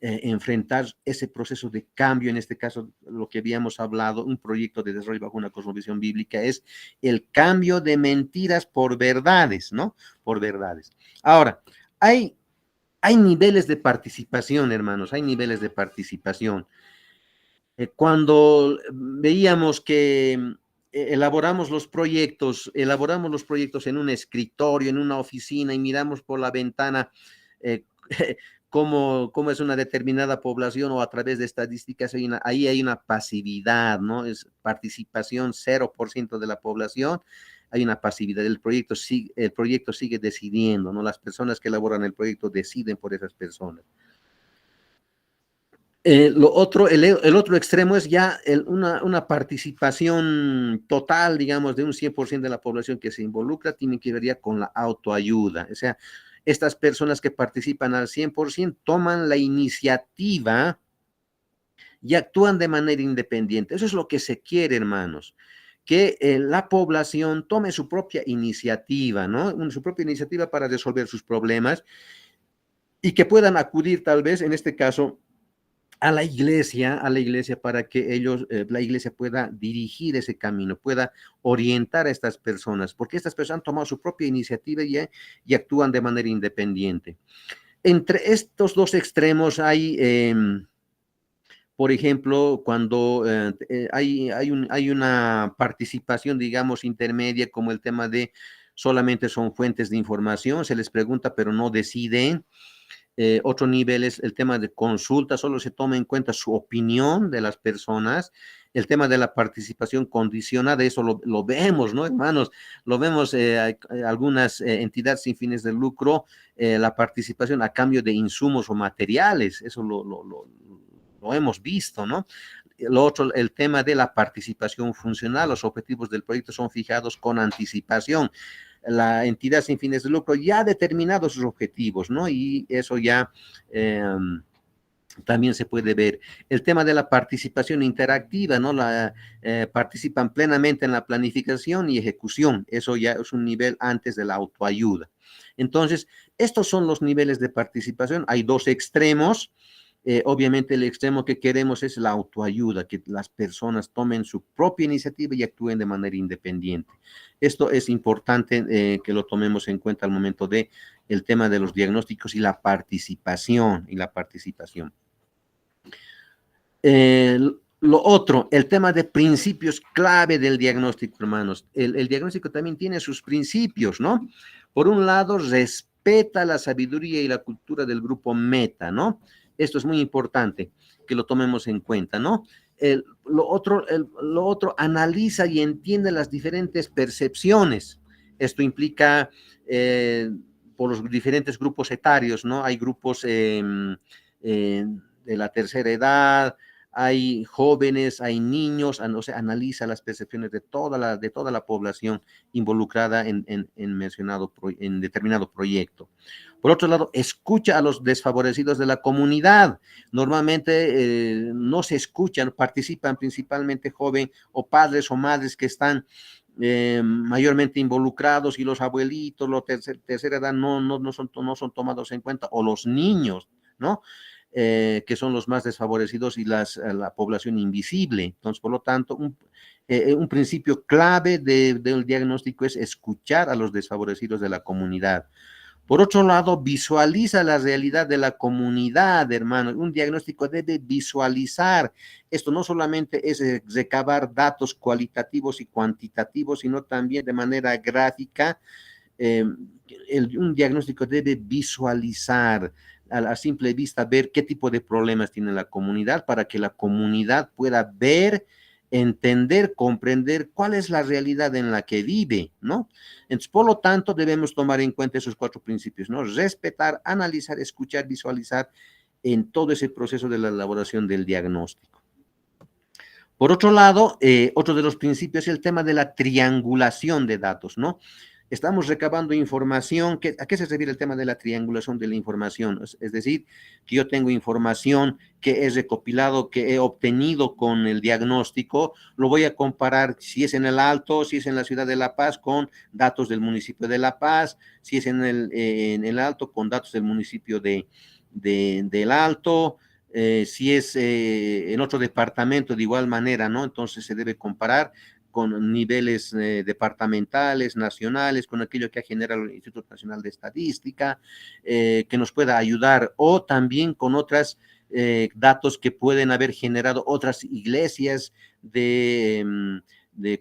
enfrentar ese proceso de cambio. En este caso, lo que habíamos hablado, un proyecto de desarrollo bajo una cosmovisión bíblica es el cambio de mentiras por verdades, ¿no? Por verdades. Ahora, hay niveles de participación, hermanos, hay niveles de participación. Cuando veíamos que elaboramos los proyectos en un escritorio, en una oficina y miramos por la ventana eh, cómo es una determinada población o a través de estadísticas, ahí hay una pasividad, ¿no? Es participación 0% de la población, hay una pasividad, el proyecto sigue decidiendo, ¿no? Las personas que elaboran el proyecto deciden por esas personas. El otro extremo es ya una participación total, digamos, de un 100% de la población que se involucra, tiene que ver ya con la autoayuda. O sea, estas personas que participan al 100% toman la iniciativa y actúan de manera independiente. Eso es lo que se quiere, hermanos, que la población tome su propia iniciativa, ¿no? Su propia iniciativa para resolver sus problemas y que puedan acudir tal vez, en este caso, a la iglesia para que la iglesia pueda dirigir ese camino, pueda orientar a estas personas, porque estas personas han tomado su propia iniciativa y actúan de manera independiente. Entre estos dos extremos hay, por ejemplo, cuando hay una participación, digamos, intermedia, como el tema de solamente son fuentes de información, se les pregunta, pero no deciden. Otro nivel es el tema de consulta, solo se toma en cuenta su opinión de las personas. El tema de la participación condicionada, eso lo vemos, ¿no, hermanos? Lo vemos, algunas entidades sin fines de lucro, la participación a cambio de insumos o materiales, eso lo hemos visto, ¿no? Lo otro, el tema de la participación funcional, los objetivos del proyecto son fijados con anticipación. La entidad sin fines de lucro ya ha determinado sus objetivos, ¿no? Y eso ya también se puede ver. El tema de la participación interactiva, ¿no? Participan plenamente en la planificación y ejecución. Eso ya es un nivel antes de la autoayuda. Entonces, estos son los niveles de participación. Hay dos extremos. Obviamente el extremo que queremos es la autoayuda, que las personas tomen su propia iniciativa y actúen de manera independiente. Esto es importante que lo tomemos en cuenta al momento de el tema de los diagnósticos y la participación, Lo otro, el tema de principios clave del diagnóstico, hermanos. El diagnóstico también tiene sus principios, ¿no? Por un lado, respeta la sabiduría y la cultura del grupo meta, ¿no? Esto es muy importante que lo tomemos en cuenta, ¿no? Lo otro, analiza y entiende las diferentes percepciones. Esto implica por los diferentes grupos etarios, ¿no? Hay grupos de la tercera edad, hay jóvenes, hay niños, o sea, analiza las percepciones de toda la población involucrada en determinado proyecto. Por otro lado, escucha a los desfavorecidos de la comunidad. Normalmente no se escuchan, participan principalmente jóvenes o padres o madres que están mayormente involucrados, y los abuelitos, la tercera edad no son tomados en cuenta, o los niños, ¿no? Que son los más desfavorecidos y la población invisible. Entonces, por lo tanto, un principio clave del diagnóstico es escuchar a los desfavorecidos de la comunidad. Por otro lado, visualiza la realidad de la comunidad, hermano. Un diagnóstico debe visualizar. Esto no solamente es recabar datos cualitativos y cuantitativos, sino también de manera gráfica. Un diagnóstico debe visualizar, a simple vista, ver qué tipo de problemas tiene la comunidad, para que la comunidad pueda ver, entender, comprender cuál es la realidad en la que vive, ¿no? Entonces, por lo tanto, debemos tomar en cuenta esos 4 principios, ¿no? Respetar, analizar, escuchar, visualizar en todo ese proceso de la elaboración del diagnóstico. Por otro lado, otro de los principios es el tema de la triangulación de datos, ¿no? Estamos recabando información. ¿A qué se refiere el tema de la triangulación de la información? Es decir, que yo tengo información que he recopilado, que he obtenido con el diagnóstico, lo voy a comparar si es en el Alto, si es en la ciudad de La Paz, con datos del municipio de La Paz, si es en el Alto, con datos del municipio del Alto, si es en otro departamento de igual manera, ¿no? Entonces se debe comparar con niveles departamentales, nacionales, con aquello que ha generado el Instituto Nacional de Estadística, que nos pueda ayudar, o también con otros datos que pueden haber generado otras iglesias de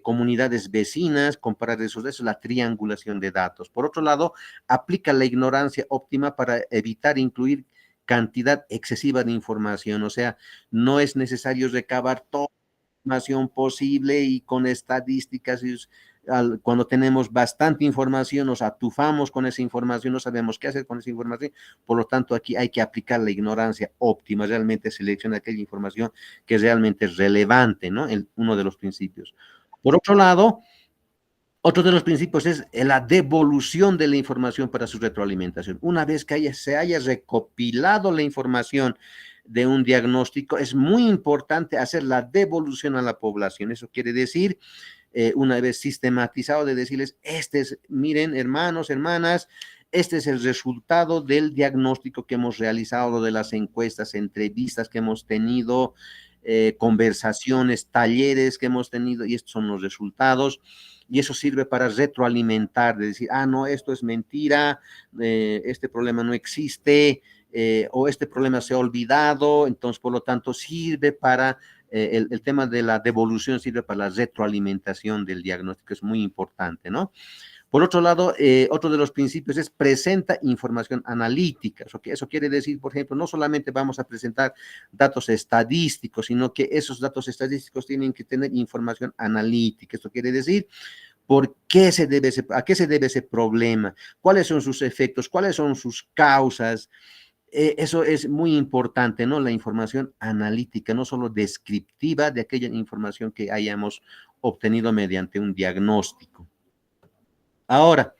comunidades vecinas, comparar esos datos, la triangulación de datos. Por otro lado, aplica la ignorancia óptima para evitar incluir cantidad excesiva de información. O sea, no es necesario recabar toda información posible y con estadísticas. Cuando tenemos bastante información, nos atufamos con esa información, no sabemos qué hacer con esa información. Por lo tanto, aquí hay que aplicar la ignorancia óptima, realmente seleccionar aquella información que realmente es relevante, ¿no? Uno de los principios. Por otro lado, otro de los principios es la devolución de la información para su retroalimentación. Una vez que se haya recopilado la información de un diagnóstico, es muy importante hacer la devolución a la población. Eso quiere decir, una vez sistematizado, de decirles, miren, hermanos, hermanas, este es el resultado del diagnóstico que hemos realizado, de las encuestas, entrevistas que hemos tenido, conversaciones, talleres que hemos tenido, y estos son los resultados. Y eso sirve para retroalimentar, de decir, no, esto es mentira, este problema no existe, o este problema se ha olvidado. Entonces, por lo tanto, sirve para, el tema de la devolución sirve para la retroalimentación del diagnóstico, es muy importante, ¿no? Por otro lado, otro de los principios es presenta información analítica. Eso quiere decir, por ejemplo, no solamente vamos a presentar datos estadísticos, sino que esos datos estadísticos tienen que tener información analítica. Esto quiere decir, ¿a qué se debe ese problema? ¿Cuáles son sus efectos? ¿Cuáles son sus causas? Eso es muy importante, ¿no? La información analítica, no solo descriptiva de aquella información que hayamos obtenido mediante un diagnóstico. Ahora,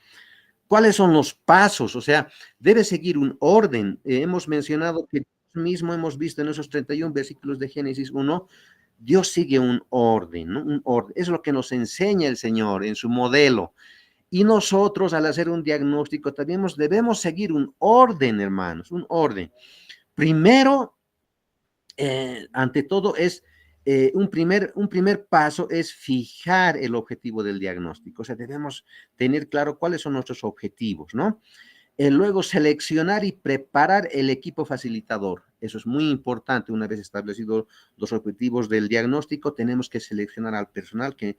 ¿cuáles son los pasos? O sea, debe seguir un orden. Hemos mencionado que mismo hemos visto en esos 31 versículos de Génesis 1, Dios sigue un orden, ¿no? Un orden. Es lo que nos enseña el Señor en su modelo. Y nosotros, al hacer un diagnóstico, también debemos seguir un orden, hermanos, un orden. Primero, ante todo, un primer paso es fijar el objetivo del diagnóstico. O sea, debemos tener claro cuáles son nuestros objetivos, ¿no? Luego, seleccionar y preparar el equipo facilitador. Eso es muy importante. Una vez establecidos los objetivos del diagnóstico, tenemos que seleccionar al personal que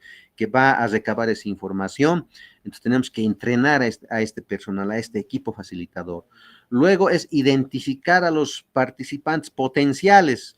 va a recabar esa información. Entonces, tenemos que entrenar a este personal, a este equipo facilitador. Luego es identificar a los participantes potenciales.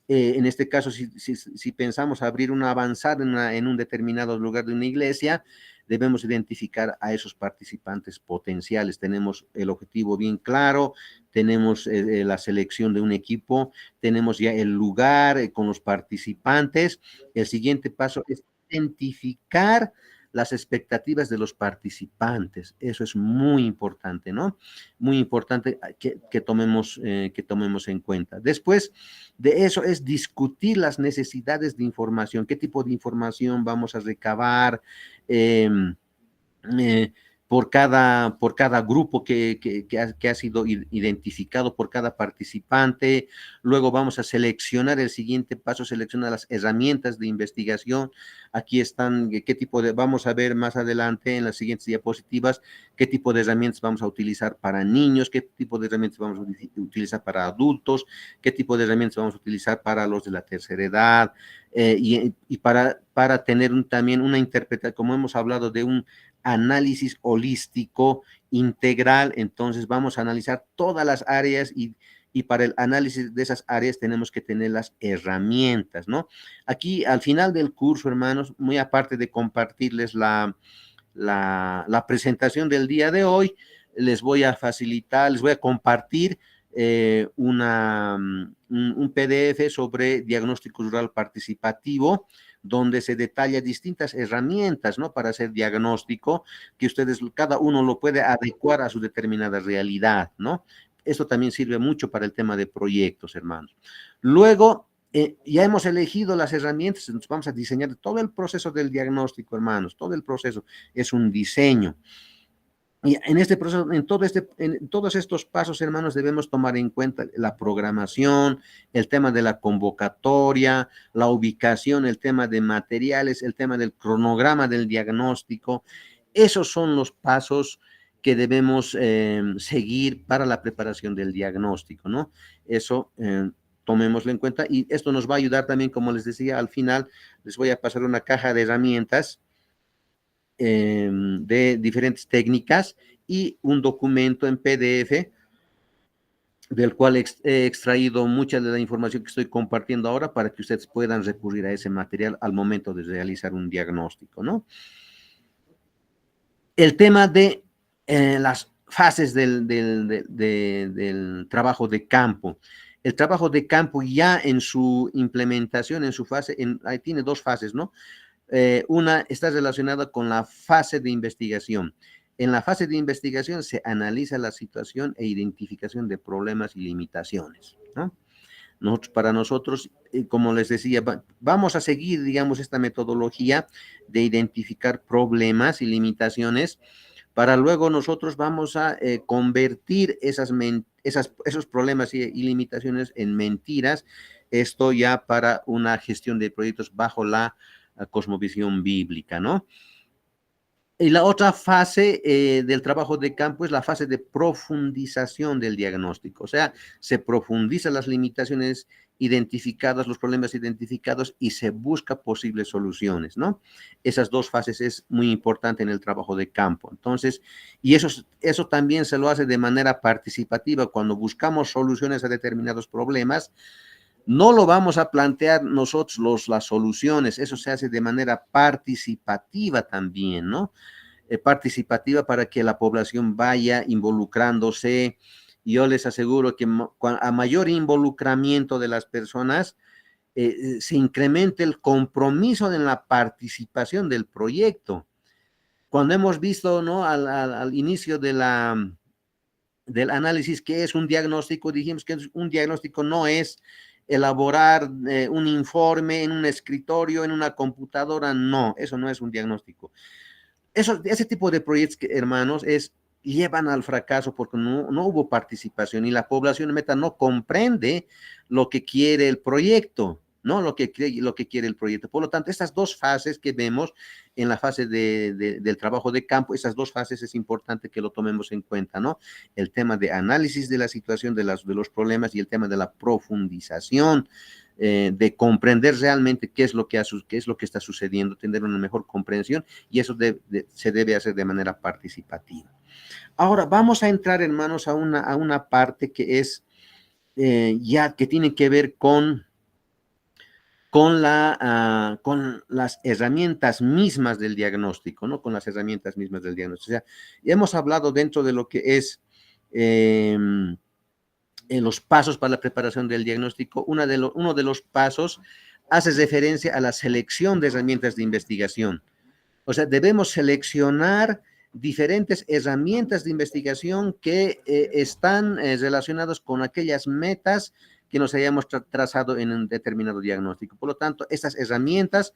En este caso, si pensamos abrir una avanzada en un determinado lugar de una iglesia, debemos identificar a esos participantes potenciales. Tenemos el objetivo bien claro, tenemos la selección de un equipo, tenemos ya el lugar con los participantes. El siguiente paso es identificar las expectativas de los participantes. Eso es muy importante, ¿no? Muy importante que tomemos en cuenta. Después de eso es discutir las necesidades de información, qué tipo de información vamos a recabar, por cada grupo que ha sido identificado, por cada participante. Luego vamos a seleccionar el siguiente paso, seleccionar las herramientas de investigación. Aquí están, vamos a ver más adelante en las siguientes diapositivas, qué tipo de herramientas vamos a utilizar para niños, qué tipo de herramientas vamos a utilizar para adultos, qué tipo de herramientas vamos a utilizar para los de la tercera edad, y para tener también una interpretación, como hemos hablado de un análisis holístico, integral. Entonces vamos a analizar todas las áreas y para el análisis de esas áreas tenemos que tener las herramientas, ¿no? Aquí al final del curso, hermanos, muy aparte de compartirles la presentación del día de hoy, les voy a compartir un PDF sobre diagnóstico rural participativo, donde se detalla distintas herramientas, ¿no? Para hacer diagnóstico, que cada uno lo puede adecuar a su determinada realidad, ¿no? Esto también sirve mucho para el tema de proyectos, hermanos. Luego, ya hemos elegido las herramientas, entonces vamos a diseñar todo el proceso del diagnóstico, hermanos. Todo el proceso es un diseño. Y en este proceso, en todos estos pasos, hermanos, debemos tomar en cuenta la programación, el tema de la convocatoria, la ubicación, el tema de materiales, el tema del cronograma del diagnóstico. Esos son los pasos que debemos seguir para la preparación del diagnóstico, ¿no? Eso tomémoslo en cuenta, y esto nos va a ayudar también, como les decía, al final les voy a pasar una caja de herramientas de diferentes técnicas y un documento en PDF del cual he extraído mucha de la información que estoy compartiendo ahora para que ustedes puedan recurrir a ese material al momento de realizar un diagnóstico, ¿no? El tema de las fases del trabajo de campo. El trabajo de campo ya en su implementación, en su fase, ahí tiene dos fases, ¿no? Una está relacionada con la fase de investigación. En la fase de investigación se analiza la situación e identificación de problemas y limitaciones, ¿no? Para nosotros, como les decía, vamos a seguir, digamos, esta metodología de identificar problemas y limitaciones, para luego nosotros vamos a convertir esos problemas y limitaciones en mentiras. Esto ya para una gestión de proyectos bajo la cosmovisión bíblica, ¿no? Y la otra fase del trabajo de campo es la fase de profundización del diagnóstico. O sea, se profundizan las limitaciones identificadas, los problemas identificados, y se busca posibles soluciones, ¿no? Esas dos fases es muy importante en el trabajo de campo. Entonces, y eso también se lo hace de manera participativa. Cuando buscamos soluciones a determinados problemas, no lo vamos a plantear nosotros las soluciones, eso se hace de manera participativa también, ¿no? Participativa para que la población vaya involucrándose. Yo les aseguro que a mayor involucramiento de las personas, se incrementa el compromiso en la participación del proyecto. Cuando hemos visto, ¿no? Al inicio de la del análisis, ¿qué es un diagnóstico? Dijimos que un diagnóstico no es elaborar un informe en un escritorio, en una computadora, no, eso no es un diagnóstico. Ese tipo de proyectos, hermanos, llevan al fracaso porque no hubo participación y la población meta no comprende lo que quiere el proyecto, ¿no? Lo que quiere el proyecto. Por lo tanto, estas dos fases que vemos en la fase del trabajo de campo, esas dos fases es importante que lo tomemos en cuenta, ¿no? El tema de análisis de la situación, de los problemas y el tema de la profundización, de comprender realmente qué es lo que está sucediendo, tener una mejor comprensión, y eso se debe hacer de manera participativa. Ahora vamos a entrar, hermanos, a una parte que es ya que tiene que ver con las herramientas mismas del diagnóstico, ¿no? Con las herramientas mismas del diagnóstico. O sea, hemos hablado dentro de lo que es los pasos para la preparación del diagnóstico. Uno de los pasos hace referencia a la selección de herramientas de investigación. O sea, debemos seleccionar diferentes herramientas de investigación que están relacionadas con aquellas metas que nos hayamos trazado en un determinado diagnóstico. Por lo tanto, estas herramientas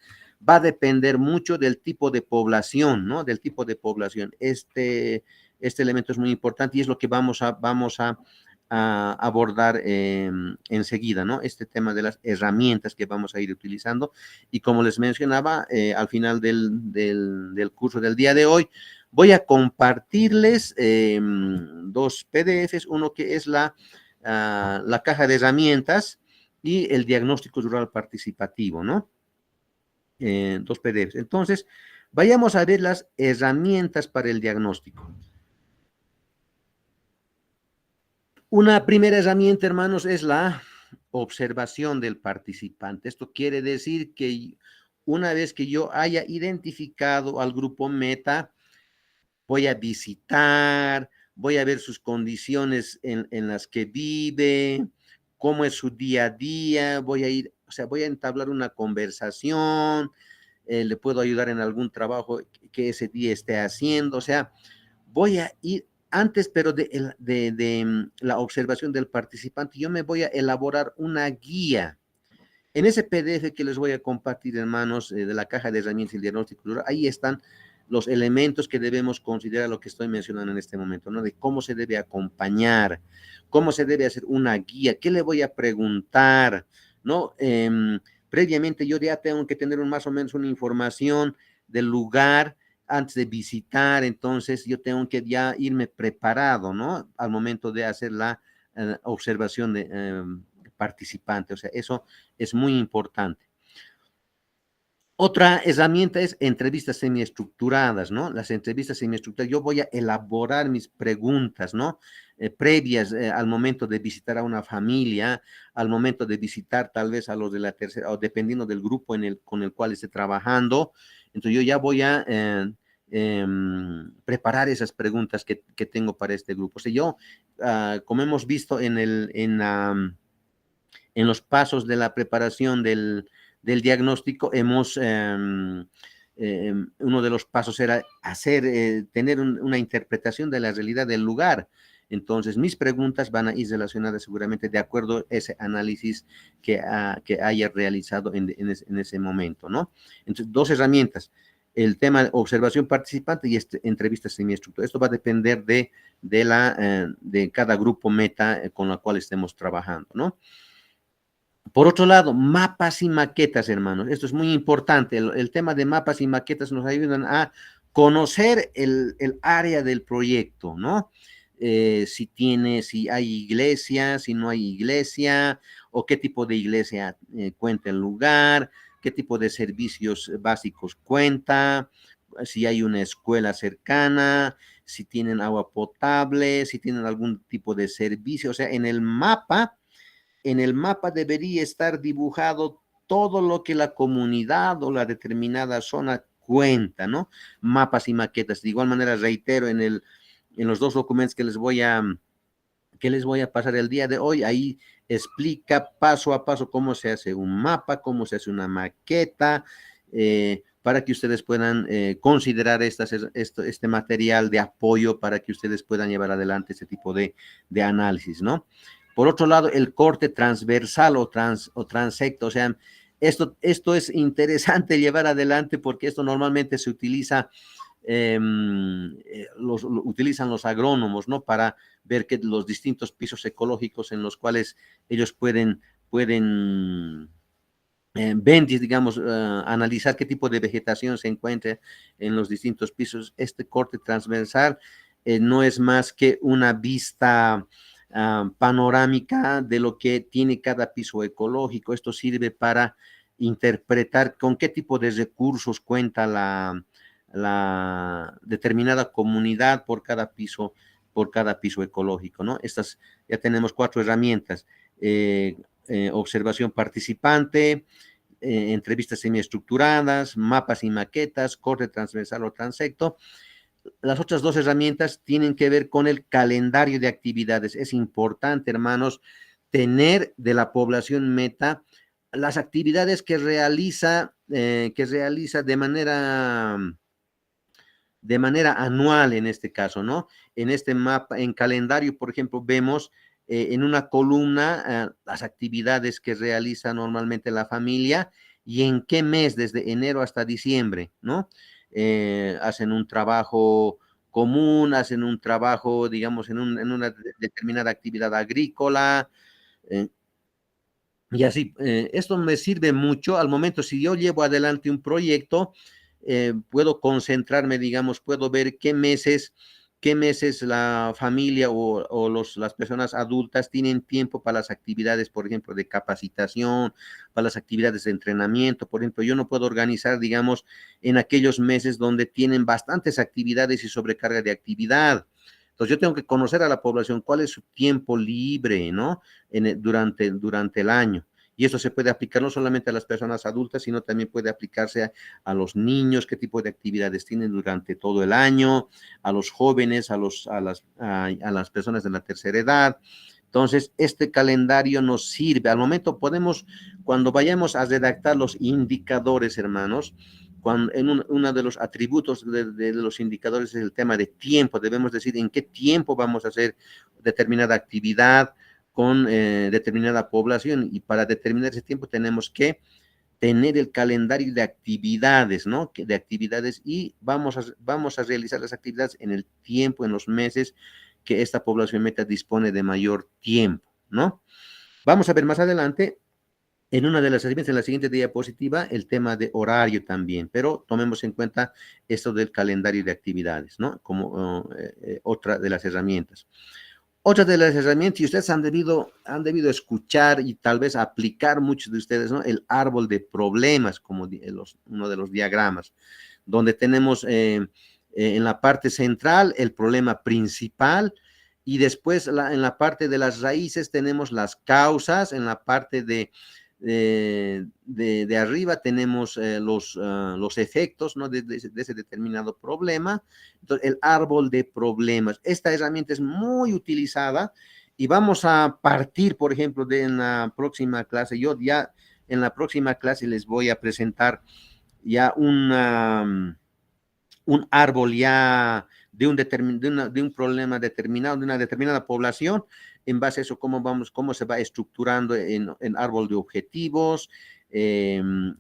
va a depender mucho del tipo de población, ¿no? Del tipo de población. Este elemento es muy importante y es lo que vamos a abordar enseguida, ¿no? Este tema de las herramientas que vamos a ir utilizando. Y como les mencionaba, al final del curso del día de hoy, voy a compartirles dos PDFs, uno que es la caja de herramientas y el diagnóstico rural participativo, ¿no? Dos PDFs. Entonces, vayamos a ver las herramientas para el diagnóstico. Una primera herramienta, hermanos, es la observación del participante. Esto quiere decir que una vez que yo haya identificado al grupo meta, voy a visitar, voy a ver sus condiciones en las que vive, cómo es su día a día, voy a entablar una conversación, le puedo ayudar en algún trabajo que ese día esté haciendo, o sea, voy a ir antes, pero de la observación del participante, yo me voy a elaborar una guía. En ese PDF que les voy a compartir, hermanos, de la caja de herramientas y diagnóstico rural, ahí están los elementos que debemos considerar, lo que estoy mencionando en este momento, ¿no? De cómo se debe acompañar, cómo se debe hacer una guía, qué le voy a preguntar, ¿no? Previamente yo ya tengo que tener más o menos una información del lugar antes de visitar, entonces yo tengo que ya irme preparado, ¿no? Al momento de hacer la observación de participante, o sea, eso es muy importante. Otra herramienta es entrevistas semiestructuradas, ¿no? Las entrevistas semiestructuradas, yo voy a elaborar mis preguntas, ¿no? Previas al momento de visitar a una familia, al momento de visitar tal vez a los de la tercera, o dependiendo del grupo con el cual esté trabajando. Entonces yo ya voy a preparar esas preguntas que tengo para este grupo. O sea, yo, como hemos visto en los pasos de la preparación del diagnóstico, uno de los pasos era tener una interpretación de la realidad del lugar. Entonces, mis preguntas van a ir relacionadas seguramente de acuerdo a ese análisis que haya realizado en ese momento, ¿no? Entonces, dos herramientas, el tema de observación participante y entrevistas semiestructuradas. Esto va a depender de cada grupo meta con la cual estemos trabajando, ¿no? Por otro lado, mapas y maquetas, hermanos. Esto es muy importante. El tema de mapas y maquetas nos ayudan a conocer el área del proyecto, ¿no? Si hay iglesia, si no hay iglesia, o qué tipo de iglesia cuenta el lugar, qué tipo de servicios básicos cuenta, si hay una escuela cercana, si tienen agua potable, si tienen algún tipo de servicio. O sea, en el mapa debería estar dibujado todo lo que la comunidad o la determinada zona cuenta, ¿no? Mapas y maquetas. De igual manera, reitero, en los dos documentos que les voy a pasar el día de hoy, ahí explica paso a paso cómo se hace un mapa, cómo se hace una maqueta, para que ustedes puedan considerar este material de apoyo para que ustedes puedan llevar adelante ese tipo de análisis, ¿no? Por otro lado, el corte transversal o transecto, o sea, esto es interesante llevar adelante porque esto normalmente se utiliza, lo utilizan los agrónomos, ¿no? Para ver que los distintos pisos ecológicos en los cuales ellos pueden ven, digamos, analizar qué tipo de vegetación se encuentra en los distintos pisos. Este corte transversal no es más que una vista panorámica de lo que tiene cada piso ecológico. Esto sirve para interpretar con qué tipo de recursos cuenta la determinada comunidad por cada piso ecológico, ¿no? Ya tenemos 4 herramientas. Observación participante, entrevistas semiestructuradas, mapas y maquetas, corte transversal o transecto. Las otras 2 herramientas tienen que ver con el calendario de actividades. Es importante, hermanos, tener de la población meta las actividades que realiza de manera anual en este caso, ¿no? En este mapa, en calendario, por ejemplo, vemos en una columna las actividades que realiza normalmente la familia y en qué mes, desde enero hasta diciembre, ¿no? Hacen un trabajo común, hacen un trabajo, digamos, en una determinada actividad agrícola, y así. Esto me sirve mucho al momento, si yo llevo adelante un proyecto, puedo concentrarme, digamos, puedo ver qué meses la familia o las personas adultas tienen tiempo para las actividades, por ejemplo, de capacitación, para las actividades de entrenamiento. Por ejemplo, yo no puedo organizar, digamos, en aquellos meses donde tienen bastantes actividades y sobrecarga de actividad. Entonces, yo tengo que conocer a la población cuál es su tiempo libre, ¿no? Durante el año. Y esto se puede aplicar no solamente a las personas adultas, sino también puede aplicarse a los niños, qué tipo de actividades tienen durante todo el año, a los jóvenes, a las personas de la tercera edad. Entonces, este calendario nos sirve. Al momento cuando vayamos a redactar los indicadores, hermanos, uno de los atributos de los indicadores es el tema de tiempo. Debemos decir en qué tiempo vamos a hacer determinada actividad con determinada población, y para determinar ese tiempo tenemos que tener el calendario de actividades, ¿no? De actividades, y vamos a realizar las actividades en el tiempo, en los meses que esta población meta dispone de mayor tiempo, ¿no? Vamos a ver más adelante en una de las herramientas, en la siguiente diapositiva, el tema de horario también, pero tomemos en cuenta esto del calendario de actividades, ¿no? Como otra de las herramientas. Otra de las herramientas, y ustedes han debido escuchar y tal vez aplicar muchos de ustedes, ¿no? El árbol de problemas, como uno de los diagramas, donde tenemos en la parte central el problema principal, y después en la parte de las raíces tenemos las causas. En la parte de arriba tenemos los efectos, ¿no? de ese determinado problema. Entonces, el árbol de problemas. Esta herramienta es muy utilizada y vamos a partir, por ejemplo, en la próxima clase. Yo ya en la próxima clase les voy a presentar ya un árbol ya de un problema determinado, de una determinada población. En base a eso, cómo se va estructurando en árbol de objetivos,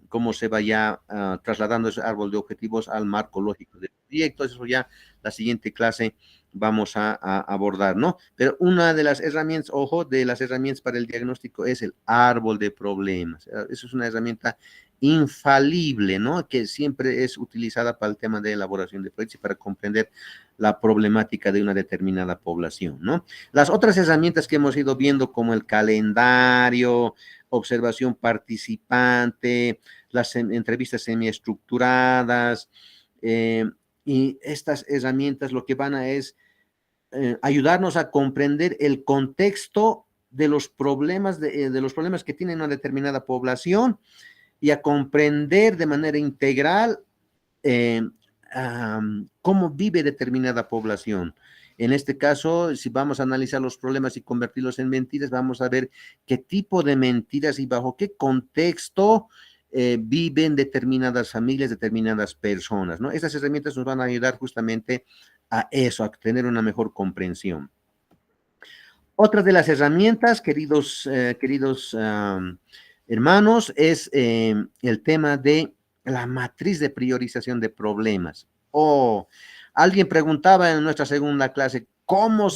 cómo se va ya trasladando ese árbol de objetivos al marco lógico del proyecto. Eso ya la siguiente clase vamos a abordar, ¿no? Pero una de las herramientas, ojo, de las herramientas para el diagnóstico es el árbol de problemas. Eso es una herramienta infalible, ¿no? Que siempre es utilizada para el tema de elaboración de proyectos y para comprender la problemática de una determinada población, ¿no? Las otras herramientas que hemos ido viendo, como el calendario, observación participante, las entrevistas semiestructuradas, y estas herramientas lo que van a es ayudarnos a comprender el contexto de los problemas que tiene una determinada población, y a comprender de manera integral cómo vive determinada población. En este caso, si vamos a analizar los problemas y convertirlos en mentiras, vamos a ver qué tipo de mentiras y bajo qué contexto viven determinadas familias, determinadas personas, ¿no? Estas herramientas nos van a ayudar justamente a eso, a tener una mejor comprensión. Otra de las herramientas, queridos hermanos, es el tema de la matriz de priorización de problemas. Alguien preguntaba en nuestra segunda clase, cómo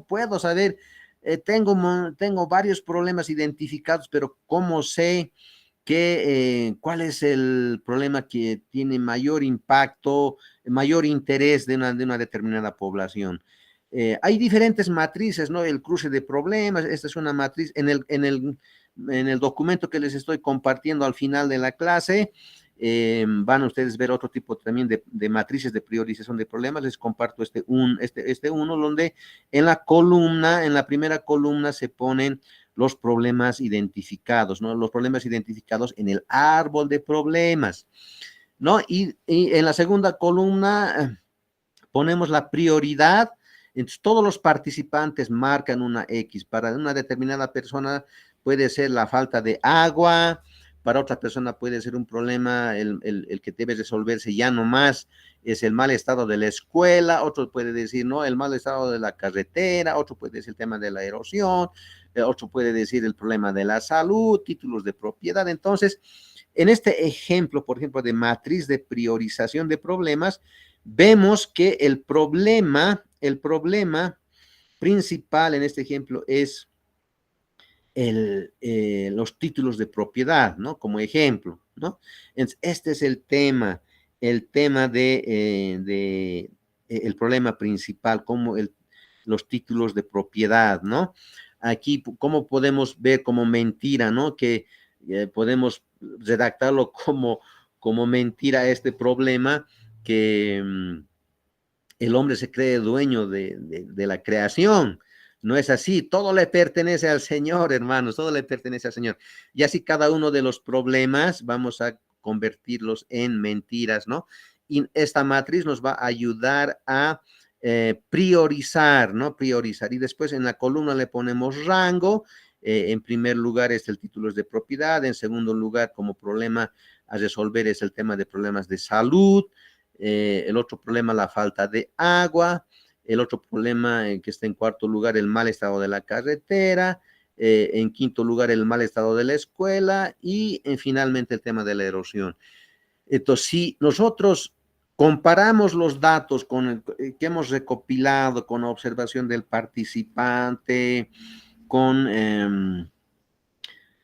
puedo saber? Tengo varios problemas identificados, pero ¿cómo sé cuál es el problema que tiene mayor impacto, mayor interés de una determinada población? Hay diferentes matrices, ¿no? El cruce de problemas, esta es una matriz. En el documento que les estoy compartiendo al final de la clase, van a ustedes ver otro tipo también de matrices de priorización de problemas. Les comparto este uno, donde en la primera columna se ponen los problemas identificados, ¿no? Los problemas identificados en el árbol de problemas, ¿no? Y en la segunda columna ponemos la prioridad. Entonces, todos los participantes marcan una X. Para una determinada persona puede ser la falta de agua, para otra persona puede ser un problema, el que debe resolverse ya no más es el mal estado de la escuela, otro puede decir, no, el mal estado de la carretera, otro puede decir el tema de la erosión, otro puede decir el problema de la salud, títulos de propiedad. Entonces, en este ejemplo, por ejemplo, de matriz de priorización de problemas, vemos que el problema principal en este ejemplo es los títulos de propiedad, ¿no? Como ejemplo, ¿no? Entonces, este es el tema el problema principal, como los títulos de propiedad, ¿no? Aquí, ¿cómo podemos ver como mentira, ¿no? Que podemos redactarlo como mentira este problema, que el hombre se cree dueño de la creación. No es así, todo le pertenece al Señor, hermanos, todo le pertenece al Señor. Y así cada uno de los problemas vamos a convertirlos en mentiras, ¿no? Y esta matriz nos va a ayudar a priorizar, ¿no? Priorizar. Y después en la columna le ponemos rango. En primer lugar es el título de propiedad. En segundo lugar, como problema a resolver, es el tema de problemas de salud. El otro problema, la falta de agua. El otro problema que está en cuarto lugar, el mal estado de la carretera. En quinto lugar, el mal estado de la escuela. Y finalmente el tema de la erosión. Entonces, si nosotros comparamos los datos que hemos recopilado con observación del participante, con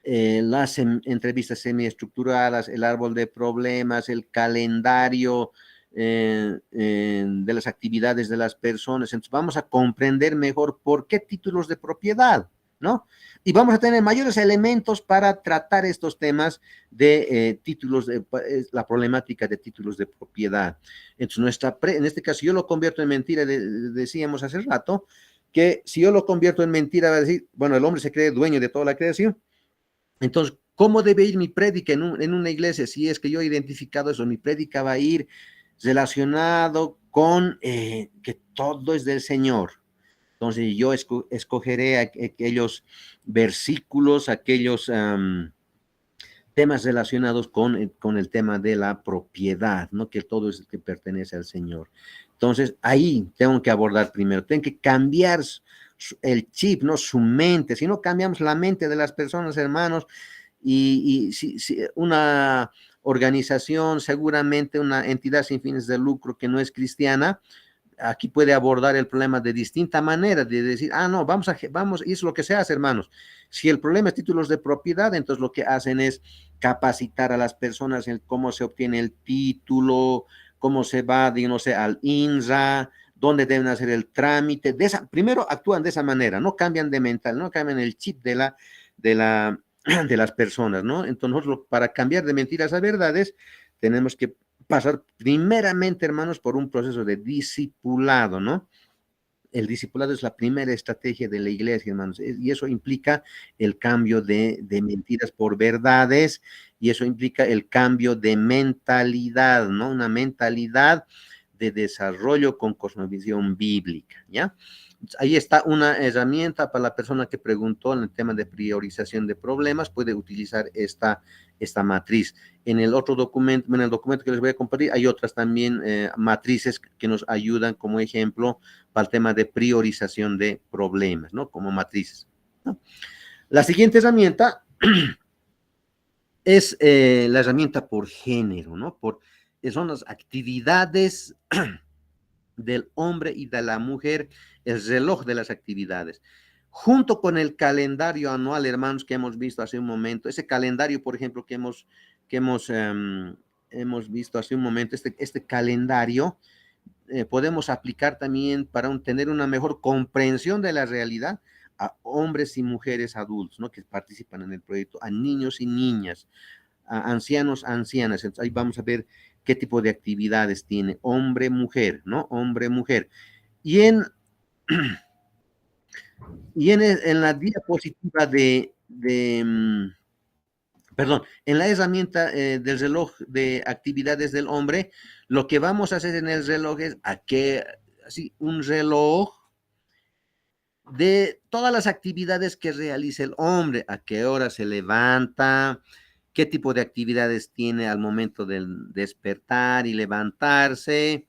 las entrevistas semiestructuradas, el árbol de problemas, el calendario de las actividades de las personas, entonces vamos a comprender mejor por qué títulos de propiedad, ¿no? Y vamos a tener mayores elementos para tratar estos temas de la problemática de títulos de propiedad. Entonces, en este caso, yo lo convierto en mentira, decíamos hace rato, que si yo lo convierto en mentira, va a decir, bueno, el hombre se cree dueño de toda la creación. Entonces, ¿cómo debe ir mi prédica en una iglesia? Si es que yo he identificado eso, mi prédica va a ir relacionado con que todo es del Señor. Entonces, yo escogeré aquellos versículos, aquellos temas relacionados con el tema de la propiedad, ¿no? Que todo es el que pertenece al Señor. Entonces, ahí tengo que abordar primero, tengo que cambiar el chip, no su mente. Si no cambiamos la mente de las personas, hermanos, y si una organización, seguramente una entidad sin fines de lucro que no es cristiana, aquí puede abordar el problema de distinta manera, de decir, no, vamos, y es lo que se hace, hermanos. Si el problema es títulos de propiedad, entonces lo que hacen es capacitar a las personas en cómo se obtiene el título, cómo se va, no sé, al INRA, dónde deben hacer el trámite. Primero actúan de esa manera, no cambian de mental, no cambian el chip de las personas, ¿no? Entonces, nosotros, para cambiar de mentiras a verdades, tenemos que pasar primeramente, hermanos, por un proceso de discipulado, ¿no? El discipulado es la primera estrategia de la iglesia, hermanos, y eso implica el cambio de mentiras por verdades, y eso implica el cambio de mentalidad, ¿no? Una mentalidad de desarrollo con cosmovisión bíblica, ¿ya? Ahí está una herramienta para la persona que preguntó en el tema de priorización de problemas, puede utilizar esta matriz. En el otro documento, en el documento que les voy a compartir, hay otras también matrices que nos ayudan como ejemplo para el tema de priorización de problemas, ¿no? Como matrices, ¿no? La siguiente herramienta es la herramienta por género, ¿no? Son las actividades del hombre y de la mujer, el reloj de las actividades, junto con el calendario anual, hermanos, que hemos visto hace un momento. Ese calendario, por ejemplo, que hemos visto hace un momento, este calendario podemos aplicar también para tener una mejor comprensión de la realidad a hombres y mujeres adultos, ¿no? Que participan en el proyecto, a niños y niñas, a ancianos, ancianas. Entonces, ahí vamos a ver qué tipo de actividades tiene hombre, mujer, ¿no? Hombre, mujer. Y en la diapositiva perdón, en la herramienta del reloj de actividades del hombre, lo que vamos a hacer en el reloj es así, un reloj de todas las actividades que realiza el hombre, a qué hora se levanta, qué tipo de actividades tiene al momento del despertar y levantarse,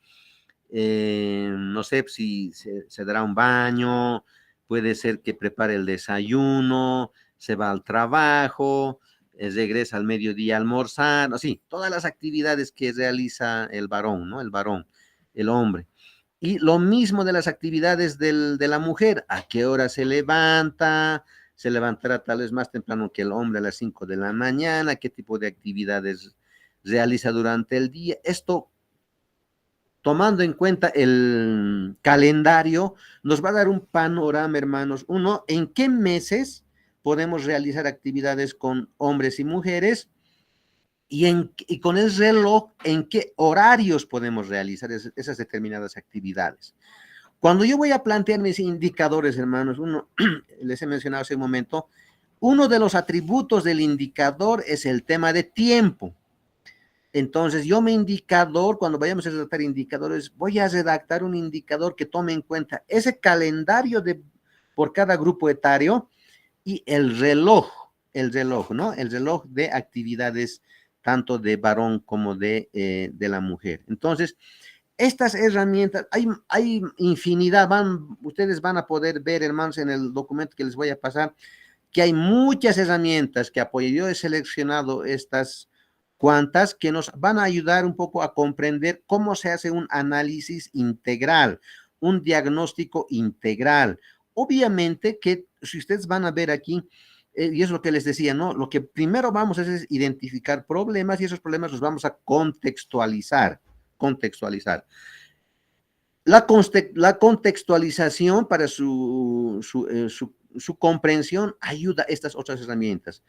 no sé si se dará un baño, puede ser que prepare el desayuno, se va al trabajo, regresa al mediodía a almorzar, así, todas las actividades que realiza el varón, ¿no? El hombre. Y lo mismo de las actividades de la mujer, a qué hora se levantará tal vez más temprano que el hombre a las 5 de la mañana, qué tipo de actividades realiza durante el día. Esto, tomando en cuenta el calendario, nos va a dar un panorama, hermanos. Uno, en qué meses podemos realizar actividades con hombres y mujeres, y con el reloj, en qué horarios podemos realizar esas determinadas actividades. Cuando yo voy a plantear mis indicadores, hermanos, les he mencionado hace un momento, uno de los atributos del indicador es el tema de tiempo. Entonces, cuando vayamos a redactar indicadores, voy a redactar un indicador que tome en cuenta ese calendario por cada grupo etario y el reloj, ¿no? El reloj de actividades tanto de varón como de la mujer. Entonces, estas herramientas, hay infinidad, ustedes van a poder ver, hermanos, en el documento que les voy a pasar, que hay muchas herramientas que apoyo. Yo he seleccionado estas cuantas que nos van a ayudar un poco a comprender cómo se hace un análisis integral, un diagnóstico integral. Obviamente que si ustedes van a ver aquí, y es lo que les decía, ¿no? Lo que primero vamos a hacer es identificar problemas y esos problemas los vamos a contextualizar. La contextualización para su comprensión ayuda a estas otras herramientas.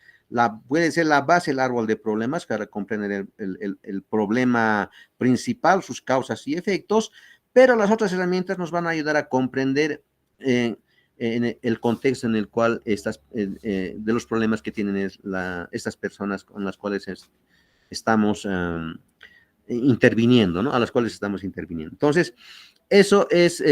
Puede ser la base, el árbol de problemas para comprender el problema principal, sus causas y efectos, pero las otras herramientas nos van a ayudar a comprender en el contexto en el cual de los problemas que tienen estas personas con las cuales estamos interviniendo, ¿no? A las cuales estamos interviniendo. Entonces, eso es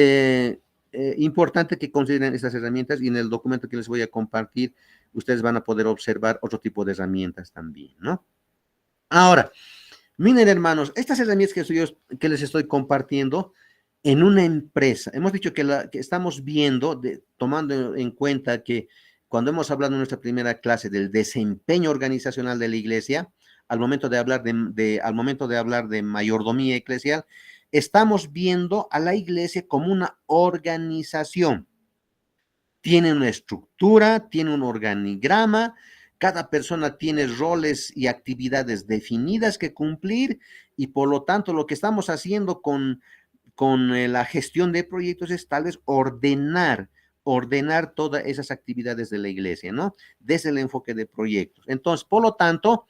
importante que consideren estas herramientas, y en el documento que les voy a compartir, ustedes van a poder observar otro tipo de herramientas también, ¿no? Ahora, miren, hermanos, estas herramientas que les estoy compartiendo en una empresa, hemos dicho que estamos viendo, tomando en cuenta que cuando hemos hablado en nuestra primera clase del desempeño organizacional de la iglesia, al momento de hablar de mayordomía eclesial, estamos viendo a la iglesia como una organización. Tiene una estructura, tiene un organigrama, cada persona tiene roles y actividades definidas que cumplir, y por lo tanto lo que estamos haciendo con la gestión de proyectos es tal vez ordenar todas esas actividades de la iglesia, ¿no? Desde el enfoque de proyectos. Entonces, por lo tanto,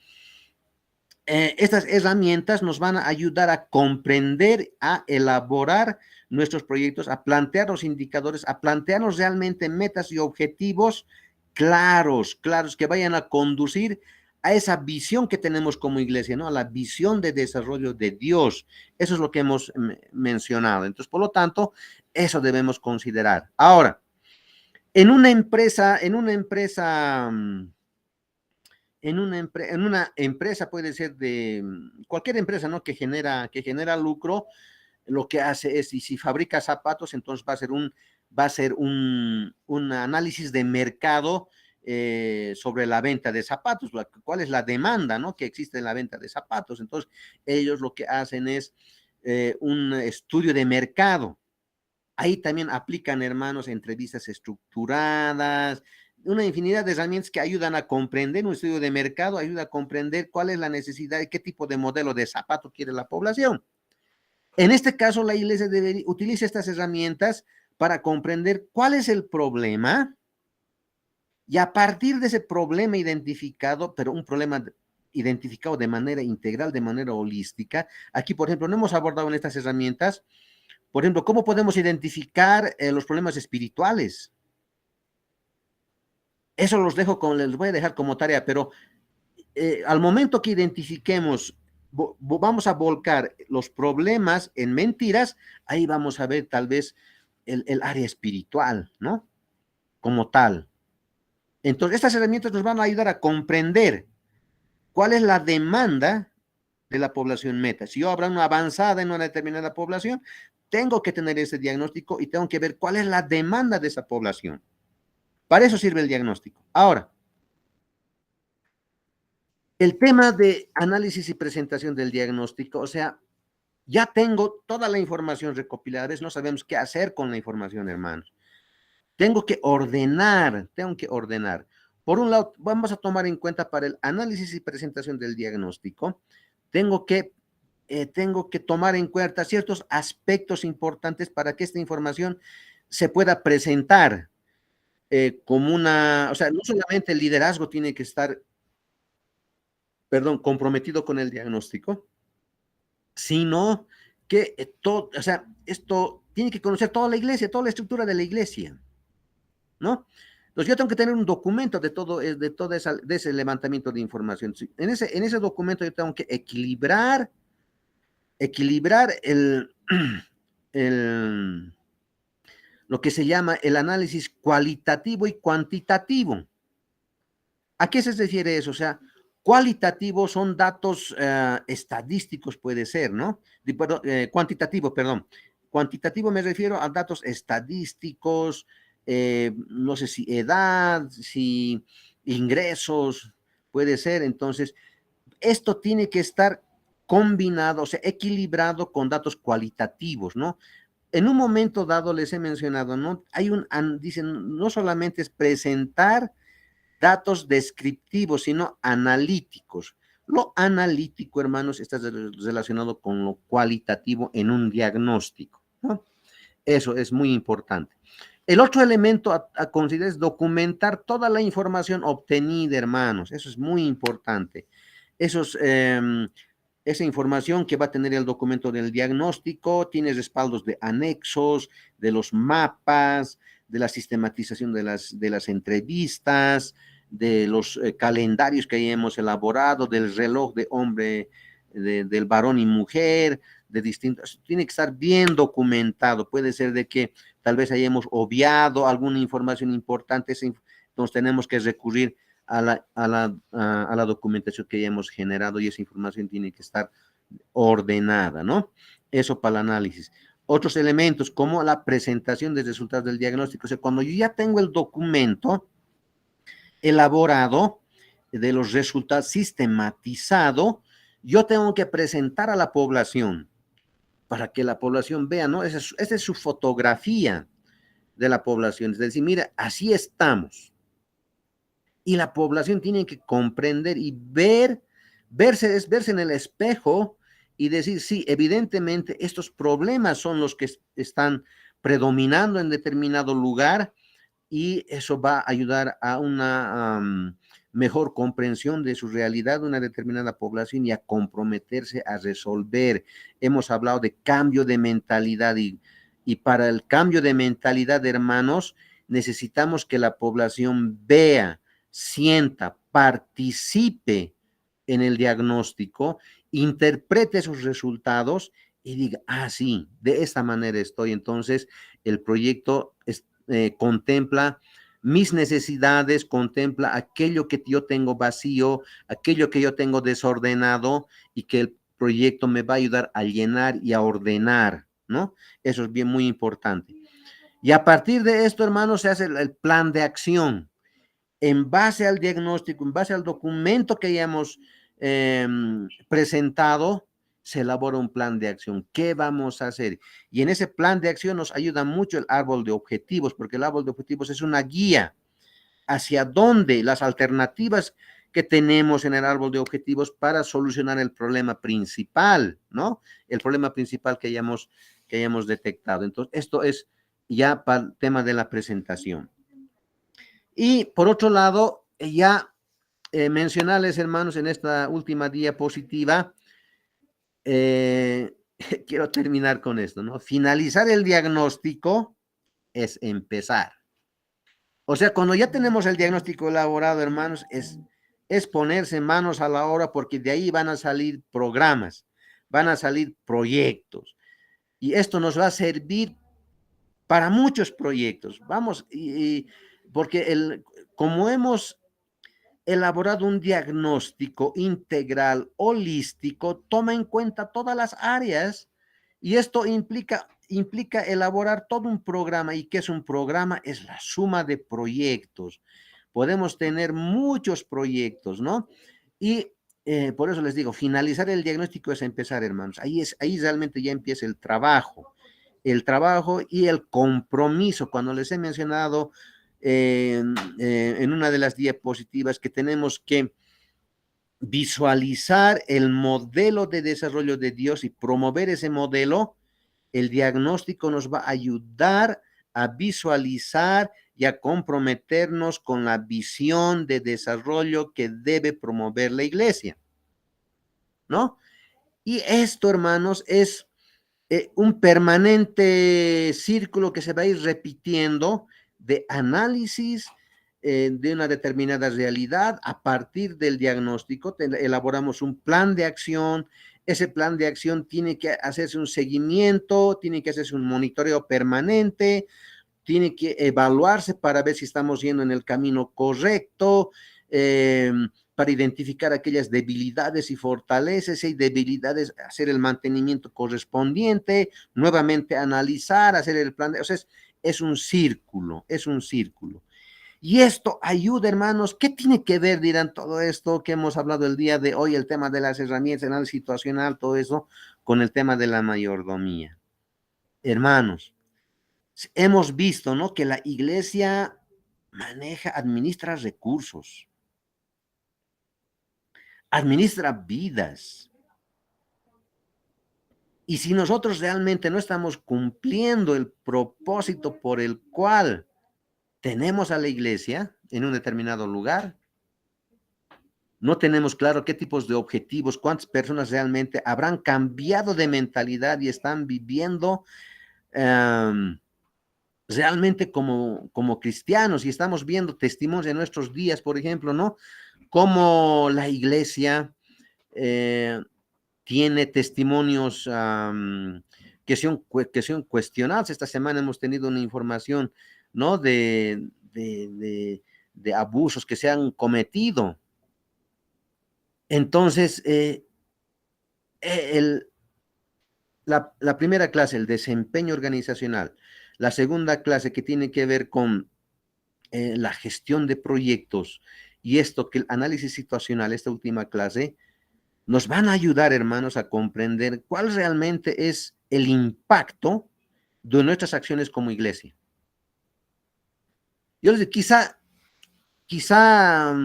estas herramientas nos van a ayudar a comprender, a elaborar nuestros proyectos, a plantear los indicadores, a plantearnos realmente metas y objetivos claros que vayan a conducir a esa visión que tenemos como iglesia, ¿no? A la visión de desarrollo de Dios. Eso es lo que hemos mencionado. Entonces, por lo tanto, eso debemos considerar. Ahora, en una empresa, en una empresa puede ser de cualquier empresa, ¿no? Que genera lucro, lo que hace es, y si fabrica zapatos, entonces va a ser un análisis de mercado sobre la venta de zapatos, cuál es la demanda, ¿no? Que existe en la venta de zapatos. Entonces, ellos lo que hacen es un estudio de mercado. Ahí también aplican, hermanos, entrevistas estructuradas, una infinidad de herramientas que ayudan a comprender un estudio de mercado, ayuda a comprender cuál es la necesidad y qué tipo de modelo de zapato quiere la población. En este caso, la iglesia utiliza estas herramientas para comprender cuál es el problema y a partir de ese problema identificado, pero un problema identificado de manera integral, de manera holística. Aquí, por ejemplo, no hemos abordado en estas herramientas, por ejemplo, cómo podemos identificar los problemas espirituales. Eso les voy a dejar como tarea, pero al momento que identifiquemos, vamos a volcar los problemas en mentiras, ahí vamos a ver tal vez el área espiritual, ¿no? Como tal. Entonces, estas herramientas nos van a ayudar a comprender cuál es la demanda de la población meta. Si yo habrá una avanzada en una determinada población, tengo que tener ese diagnóstico y tengo que ver cuál es la demanda de esa población. Para eso sirve el diagnóstico. Ahora, el tema de análisis y presentación del diagnóstico, o sea, ya tengo toda la información recopilada, a veces no sabemos qué hacer con la información, hermanos. Tengo que ordenar. Por un lado, vamos a tomar en cuenta para el análisis y presentación del diagnóstico, tengo que tomar en cuenta ciertos aspectos importantes para que esta información se pueda presentar como o sea, no solamente el liderazgo tiene que estar, comprometido con el diagnóstico, sino que o sea, esto tiene que conocer toda la iglesia, toda la estructura de la iglesia, ¿no? Entonces yo tengo que tener un documento de ese levantamiento de información. En ese documento yo tengo que equilibrar lo que se llama el análisis cualitativo y cuantitativo. ¿A qué se refiere eso? O sea, cualitativo son datos estadísticos, puede ser, ¿no? Cuantitativo, perdón. Cuantitativo me refiero a datos estadísticos, no sé si edad, si ingresos, puede ser. Entonces, esto tiene que estar combinado, o sea, equilibrado con datos cualitativos, ¿no? En un momento dado les he mencionado, ¿no? Dicen, no solamente es presentar datos descriptivos, sino analíticos. Lo analítico, hermanos, está relacionado con lo cualitativo en un diagnóstico, ¿no? Eso es muy importante. El otro elemento a considerar es documentar toda la información obtenida, hermanos. Eso es muy importante. Esa información que va a tener el documento del diagnóstico tiene respaldos de anexos, de los mapas, de la sistematización de las entrevistas, de los calendarios que hemos elaborado, del reloj de hombre, del varón y mujer, de distintos, tiene que estar bien documentado. Puede ser de que tal vez hayamos obviado alguna información importante, entonces tenemos que recurrir a la documentación que hayamos generado y esa información tiene que estar ordenada, ¿no? Eso para el análisis. Otros elementos como la presentación de resultados del diagnóstico. O sea, cuando yo ya tengo el documento elaborado de los resultados sistematizado, yo tengo que presentar a la población para que la población vea, ¿no? Esa es su fotografía de la población. Es decir, mira, así estamos. Y la población tiene que comprender y verse en el espejo y decir, sí, evidentemente estos problemas son los que están predominando en determinado lugar y eso va a ayudar a una mejor comprensión de su realidad de una determinada población y a comprometerse a resolver. Hemos hablado de cambio de mentalidad y para el cambio de mentalidad, hermanos, necesitamos que la población vea, sienta, participe en el diagnóstico, interprete esos resultados y diga, sí, de esta manera estoy. Entonces, el proyecto contempla mis necesidades, contempla aquello que yo tengo vacío, aquello que yo tengo desordenado y que el proyecto me va a ayudar a llenar y a ordenar, ¿no? Eso es bien muy importante. Y a partir de esto, hermanos, se hace el plan de acción. En base al diagnóstico, en base al documento que ya hemos presentado, se elabora un plan de acción. ¿Qué vamos a hacer? Y en ese plan de acción nos ayuda mucho el árbol de objetivos, porque el árbol de objetivos es una guía hacia dónde las alternativas que tenemos en el árbol de objetivos para solucionar el problema principal, ¿no? El problema principal que hayamos detectado. Entonces, esto es ya para el tema de la presentación. Y por otro lado, ya mencionarles, hermanos, en esta última diapositiva, quiero terminar con esto, ¿no? Finalizar el diagnóstico es empezar. O sea, cuando ya tenemos el diagnóstico elaborado, hermanos, es ponerse manos a la obra, porque de ahí van a salir programas, van a salir proyectos. Y esto nos va a servir para muchos proyectos. Vamos, porque como hemos elaborado un diagnóstico integral, holístico, toma en cuenta todas las áreas, y esto implica elaborar todo un programa. ¿Y qué es un programa? Es la suma de proyectos. Podemos tener muchos proyectos, ¿no? Y por eso les digo, finalizar el diagnóstico es empezar, hermanos. Ahí realmente ya empieza el trabajo y el compromiso. Cuando les he mencionado en una de las diapositivas que tenemos que visualizar el modelo de desarrollo de Dios y promover ese modelo, el diagnóstico nos va a ayudar a visualizar y a comprometernos con la visión de desarrollo que debe promover la iglesia, ¿no? Y esto, hermanos, es un permanente círculo que se va a ir repitiendo de análisis de una determinada realidad. A partir del diagnóstico elaboramos un plan de acción. Ese plan de acción tiene que hacerse un seguimiento, tiene que hacerse un monitoreo permanente, tiene que evaluarse para ver si estamos yendo en el camino correcto, para identificar aquellas debilidades y fortalezas. Si hay debilidades, hacer el mantenimiento correspondiente, nuevamente analizar, hacer el plan. O sea, es un círculo, es un círculo. Y esto ayuda, hermanos. ¿Qué tiene que ver, dirán, todo esto que hemos hablado el día de hoy, el tema de las herramientas, el análisis situacional, todo eso, con el tema de la mayordomía? Hermanos, hemos visto, ¿no?, que la iglesia administra recursos, administra vidas. Y si nosotros realmente no estamos cumpliendo el propósito por el cual tenemos a la iglesia en un determinado lugar, no tenemos claro qué tipos de objetivos, cuántas personas realmente habrán cambiado de mentalidad y están viviendo realmente como cristianos. Y estamos viendo testimonios en nuestros días, por ejemplo, ¿no?, cómo la iglesia tiene testimonios que son cuestionados. Esta semana hemos tenido una información, ¿no?, de abusos que se han cometido. Entonces, la primera clase, el desempeño organizacional. La segunda clase, que tiene que ver con la gestión de proyectos, y esto que el análisis situacional, esta última clase, nos van a ayudar, hermanos, a comprender cuál realmente es el impacto de nuestras acciones como iglesia. Yo les digo, quizá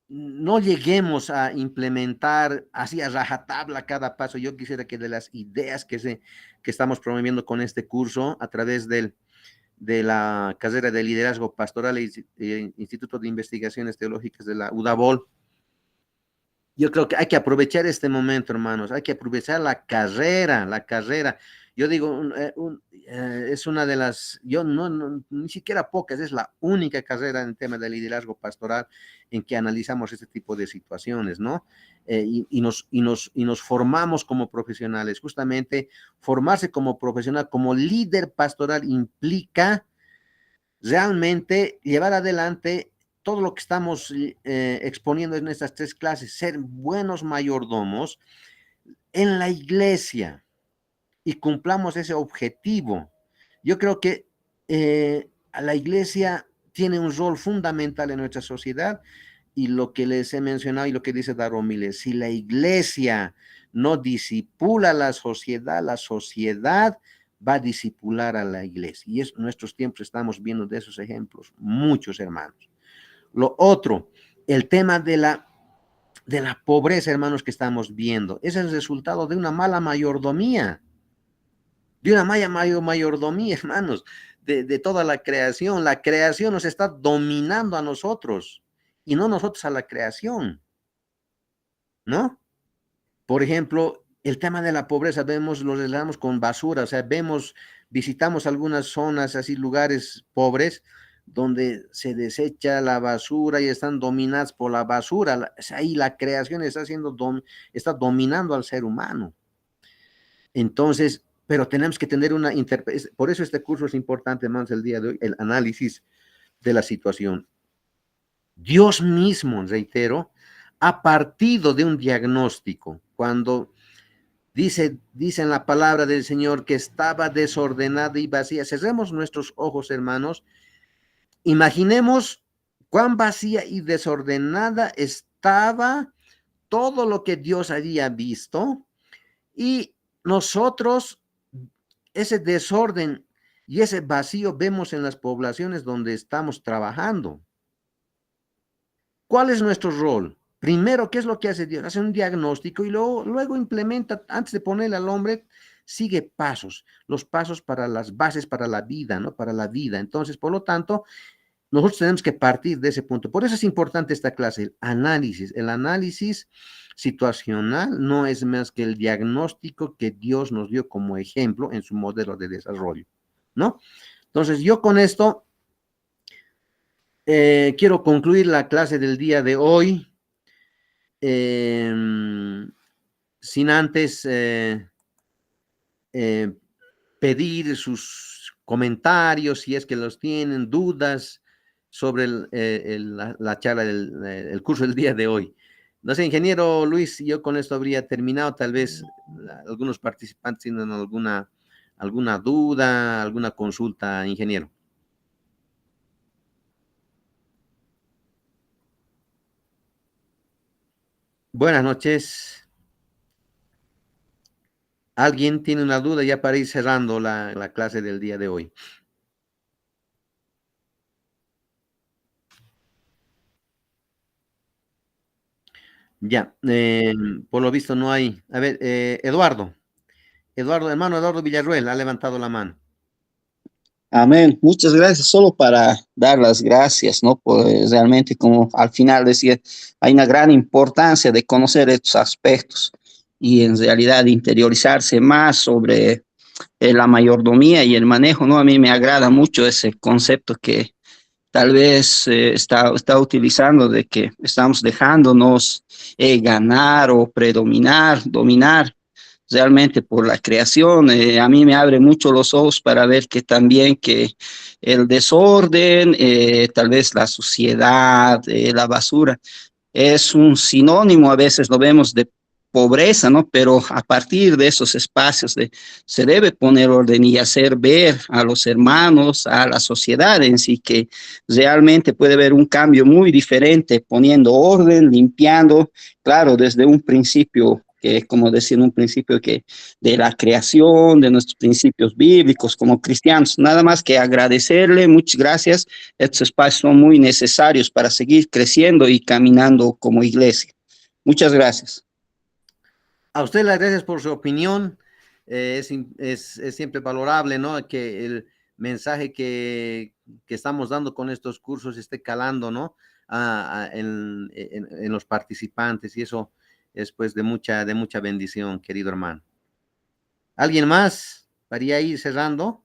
no lleguemos a implementar así a rajatabla cada paso. Yo quisiera que de las ideas que estamos promoviendo con este curso a través de la carrera de liderazgo pastoral e Instituto de Investigaciones Teológicas de la UDABOL, yo creo que hay que aprovechar este momento, hermanos. Hay que aprovechar la carrera Yo digo, es una de las, yo ni siquiera pocas, es la única carrera en tema de liderazgo pastoral en que analizamos este tipo de situaciones, ¿no? Y nos formamos como profesionales. Justamente formarse como profesional, como líder pastoral implica realmente llevar adelante todo lo que estamos exponiendo en estas tres clases, ser buenos mayordomos en la iglesia y cumplamos ese objetivo. Yo creo que la iglesia tiene un rol fundamental en nuestra sociedad y lo que les he mencionado y lo que dice Daromile, si la iglesia no disipula la sociedad va a disipular a la iglesia. Y en nuestros tiempos estamos viendo de esos ejemplos, muchos hermanos. Lo otro, el tema de la pobreza, hermanos, que estamos viendo, es el resultado de una mala mayordomía, hermanos, de toda la creación. La creación nos está dominando a nosotros y no nosotros a la creación, ¿no? Por ejemplo, el tema de la pobreza, lo relacionamos con basura, o sea, visitamos algunas zonas, así lugares pobres, donde se desecha la basura y están dominadas por la basura. Ahí la creación está dominando al ser humano. Entonces, pero tenemos que tener una interpretación. Por eso este curso es importante, hermanos, el día de hoy, el análisis de la situación. Dios mismo, reitero, ha partido de un diagnóstico cuando dice en la palabra del Señor que estaba desordenada y vacía. Cerremos nuestros ojos, hermanos. Imaginemos cuán vacía y desordenada estaba todo lo que Dios había visto y nosotros ese desorden y ese vacío vemos en las poblaciones donde estamos trabajando. ¿Cuál es nuestro rol? Primero, ¿qué es lo que hace Dios? Hace un diagnóstico y luego implementa, antes de ponerle al hombre, sigue pasos, los pasos para las bases para la vida, ¿no? Para la vida. Entonces, por lo tanto, nosotros tenemos que partir de ese punto. Por eso es importante esta clase, el análisis. El análisis situacional no es más que el diagnóstico que Dios nos dio como ejemplo en su modelo de desarrollo, ¿no? Entonces, yo con esto quiero concluir la clase del día de hoy. Sin antes pedir sus comentarios, si es que los tienen, dudas sobre la charla el curso del día de hoy. No sé, ingeniero Luis, yo con esto habría terminado. Tal vez algunos participantes tienen alguna duda, alguna consulta, ingeniero. Buenas noches. ¿Alguien tiene una duda ya para ir cerrando la clase del día de hoy? Ya, por lo visto no hay. A ver, Eduardo, hermano Eduardo Villarruel, ha levantado la mano. Amén. Muchas gracias. Solo para dar las gracias, ¿no? Pues realmente, como al final decía, hay una gran importancia de conocer estos aspectos y en realidad interiorizarse más sobre la mayordomía y el manejo, ¿no? A mí me agrada mucho ese concepto que tal vez está utilizando de que estamos dejándonos ganar o predominar, dominar realmente por la creación. A mí me abre mucho los ojos para ver que también que el desorden, tal vez la suciedad, la basura, es un sinónimo, a veces lo vemos de pobreza, ¿no? Pero a partir de esos espacios se debe poner orden y hacer ver a los hermanos, a la sociedad en sí, que realmente puede haber un cambio muy diferente, poniendo orden, limpiando, claro, desde un principio que como decía en un principio, que de la creación, de nuestros principios bíblicos como cristianos. Nada más que agradecerle, muchas gracias. Estos espacios son muy necesarios para seguir creciendo y caminando como iglesia. Muchas gracias. A usted las gracias por su opinión. Es siempre valorable, ¿no? Que el mensaje que estamos dando con estos cursos esté calando, ¿no? En los participantes, y eso es pues de mucha bendición, querido hermano. ¿Alguien más? para ya ir cerrando.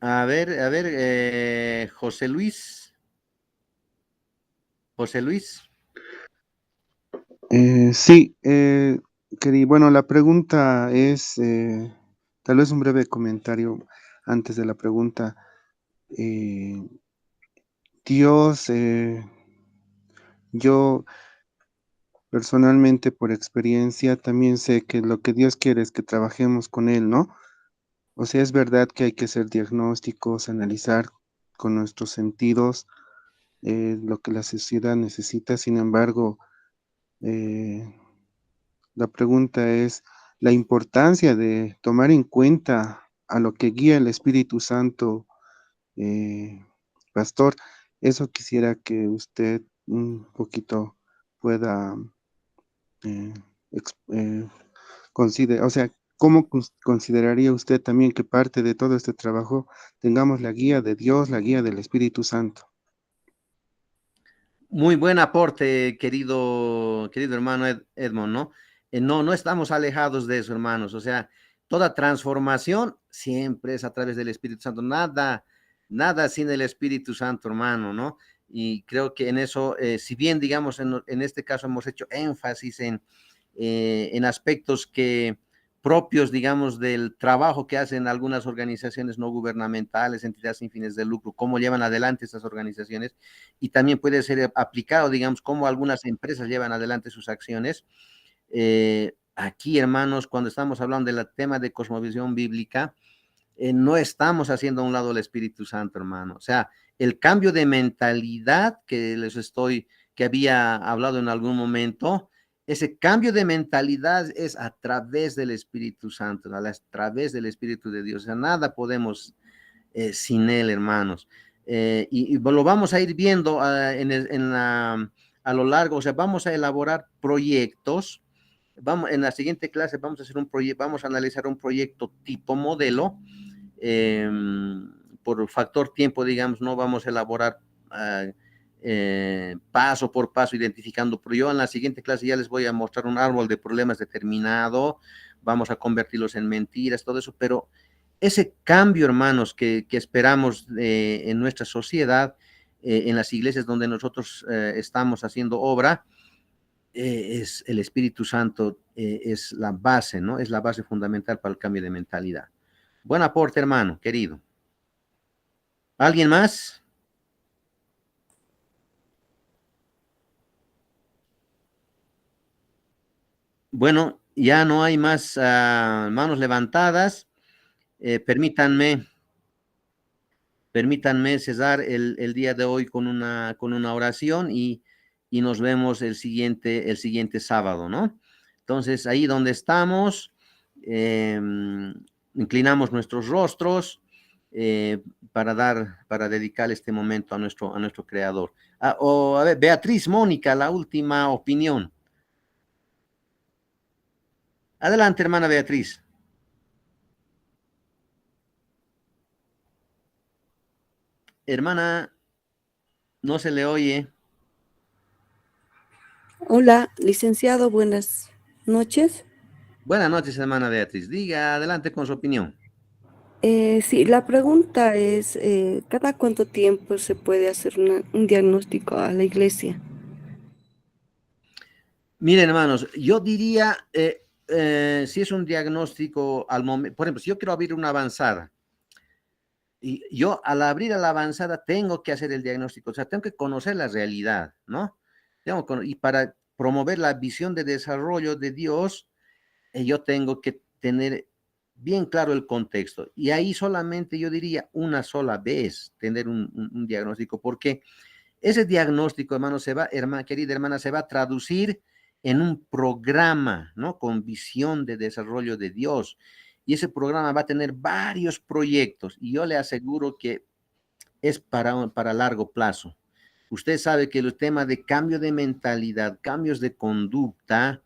A ver, José Luis. José Luis. Sí, bueno, la pregunta es, tal vez un breve comentario antes de la pregunta. Eh, Dios, yo personalmente por experiencia también sé que lo que Dios quiere es que trabajemos con Él, ¿no? O sea, es verdad que hay que hacer diagnósticos, analizar con nuestros sentidos lo que la sociedad necesita. Sin embargo, eh, la pregunta es la importancia de tomar en cuenta a lo que guía el Espíritu Santo, pastor. Eso quisiera que usted un poquito pueda eh, o sea, ¿cómo consideraría usted también que parte de todo este trabajo tengamos la guía de Dios, la guía del Espíritu Santo? Muy buen aporte, querido hermano Edmond, ¿no? No estamos alejados de eso, hermanos. O sea, toda transformación siempre es a través del Espíritu Santo. Nada sin el Espíritu Santo, hermano, ¿no? Y creo que en eso, si bien, digamos, en este caso hemos hecho énfasis en aspectos que propios, digamos, del trabajo que hacen algunas organizaciones no gubernamentales, entidades sin fines de lucro, cómo llevan adelante estas organizaciones, y también puede ser aplicado, digamos, cómo algunas empresas llevan adelante sus acciones. Aquí, hermanos, cuando estamos hablando del tema de cosmovisión bíblica, no estamos haciendo a un lado el Espíritu Santo, hermano. O sea, el cambio de mentalidad que había hablado en algún momento, ese cambio de mentalidad es a través del Espíritu Santo, a través del Espíritu de Dios. O sea, nada podemos sin él, hermanos. Y lo vamos a ir viendo a lo largo, o sea, vamos a elaborar proyectos. En la siguiente clase vamos a hacer un proyecto, vamos a analizar un proyecto tipo modelo. Eh, por factor tiempo, digamos, no vamos a elaborar paso por paso identificando, pero yo en la siguiente clase ya les voy a mostrar un árbol de problemas determinado, vamos a convertirlos en mentiras, todo eso, pero ese cambio, hermanos, que esperamos en nuestra sociedad, en las iglesias donde nosotros estamos haciendo obra, es el Espíritu Santo, es la base, ¿no? Es la base fundamental para el cambio de mentalidad. Buen aporte, hermano, querido. ¿Alguien más? Bueno, ya no hay más manos levantadas. Permítanme cesar el día de hoy con una oración y nos vemos el siguiente sábado, ¿no? Entonces, ahí donde estamos, inclinamos nuestros rostros para dedicar este momento a nuestro Creador. A ver, Beatriz, Mónica, la última opinión. Adelante, hermana Beatriz. Hermana, no se le oye. Hola, licenciado, buenas noches. Buenas noches, hermana Beatriz. Diga, adelante con su opinión. Sí, la pregunta es, ¿cada cuánto tiempo se puede hacer un diagnóstico a la iglesia? Miren, hermanos, yo diría, si es un diagnóstico al momento, por ejemplo, si yo quiero abrir una avanzada, y yo al abrir a la avanzada tengo que hacer el diagnóstico, o sea, tengo que conocer la realidad, ¿no? Y para promover la visión de desarrollo de Dios, yo tengo que tener bien claro el contexto. Y ahí solamente yo diría una sola vez tener un diagnóstico, porque ese diagnóstico, hermano, querida hermana, se va a traducir en un programa, ¿no? Con visión de desarrollo de Dios. Y ese programa va a tener varios proyectos y yo le aseguro que es para largo plazo. Usted sabe que el tema de cambio de mentalidad, cambios de conducta,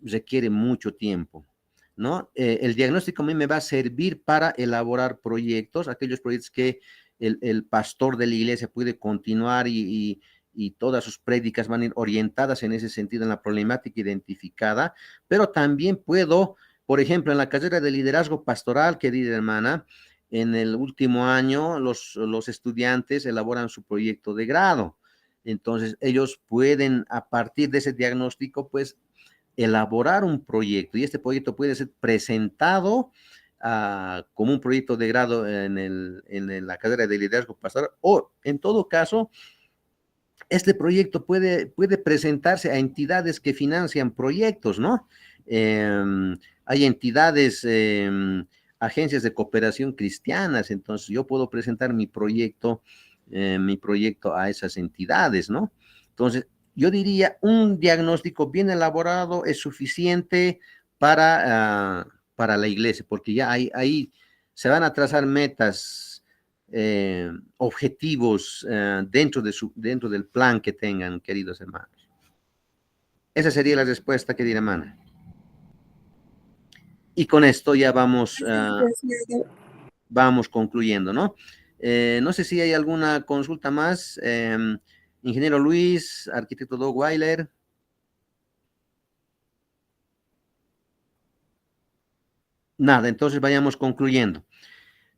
requiere mucho tiempo, ¿no? El diagnóstico a mí me va a servir para elaborar proyectos, aquellos proyectos que el pastor de la iglesia puede continuar y todas sus prédicas van a ir orientadas en ese sentido, en la problemática identificada, pero también puedo, por ejemplo, en la carrera de liderazgo pastoral, querida hermana, en el último año los estudiantes elaboran su proyecto de grado. Entonces, ellos pueden, a partir de ese diagnóstico, pues, elaborar un proyecto, y este proyecto puede ser presentado como un proyecto de grado en la carrera de liderazgo pastoral, o en todo caso, este proyecto puede presentarse a entidades que financian proyectos, ¿no? Hay entidades, agencias de cooperación cristianas, entonces yo puedo presentar mi proyecto a esas entidades, ¿no? Entonces, yo diría, un diagnóstico bien elaborado es suficiente para la iglesia, porque ya ahí se van a trazar metas, objetivos dentro del plan que tengan, queridos hermanos. Esa sería la respuesta, querida hermana. Y con esto ya vamos concluyendo, ¿no? No sé si hay alguna consulta más. Ingeniero Luis, arquitecto Doug Weiler. Nada, entonces vayamos concluyendo.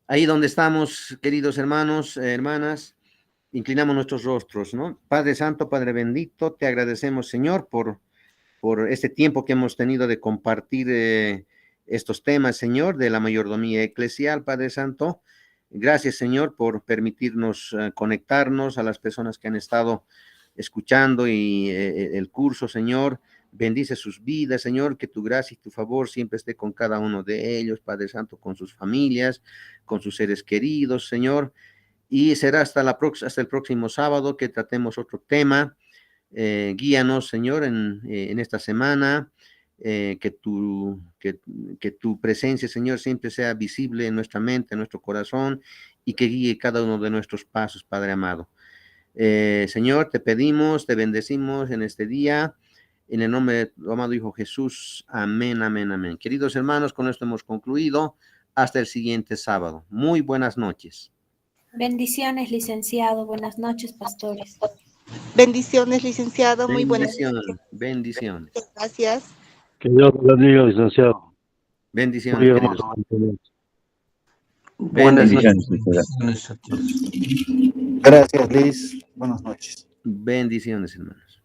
Ahí donde estamos, queridos hermanos, hermanas, inclinamos nuestros rostros, ¿no? Padre Santo, Padre bendito, te agradecemos, Señor, por este tiempo que hemos tenido de compartir estos temas, Señor, de la mayordomía eclesial, Padre Santo. Gracias, Señor, por permitirnos conectarnos a las personas que han estado escuchando y el curso, Señor. Bendice sus vidas, Señor, que tu gracia y tu favor siempre esté con cada uno de ellos, Padre Santo, con sus familias, con sus seres queridos, Señor. Y será hasta el próximo sábado que tratemos otro tema. Guíanos, Señor, en esta semana, que tu presencia, Señor, siempre sea visible en nuestra mente, en nuestro corazón, y que guíe cada uno de nuestros pasos, Padre amado. Señor, te pedimos, te bendecimos en este día, en el nombre de tu amado Hijo Jesús. Amén, amén, amén. Queridos hermanos, con esto hemos concluido. Hasta el siguiente sábado. Muy buenas noches. Bendiciones, licenciado. Buenas noches, pastores. Bendiciones, licenciado. Muy buenas noches. Bendiciones. Gracias. Que Dios lo bendiga, licenciado. Bendiciones. Muy hermoso. Buenas noches. Gracias, Liz. Buenas noches. Bendiciones, hermanos.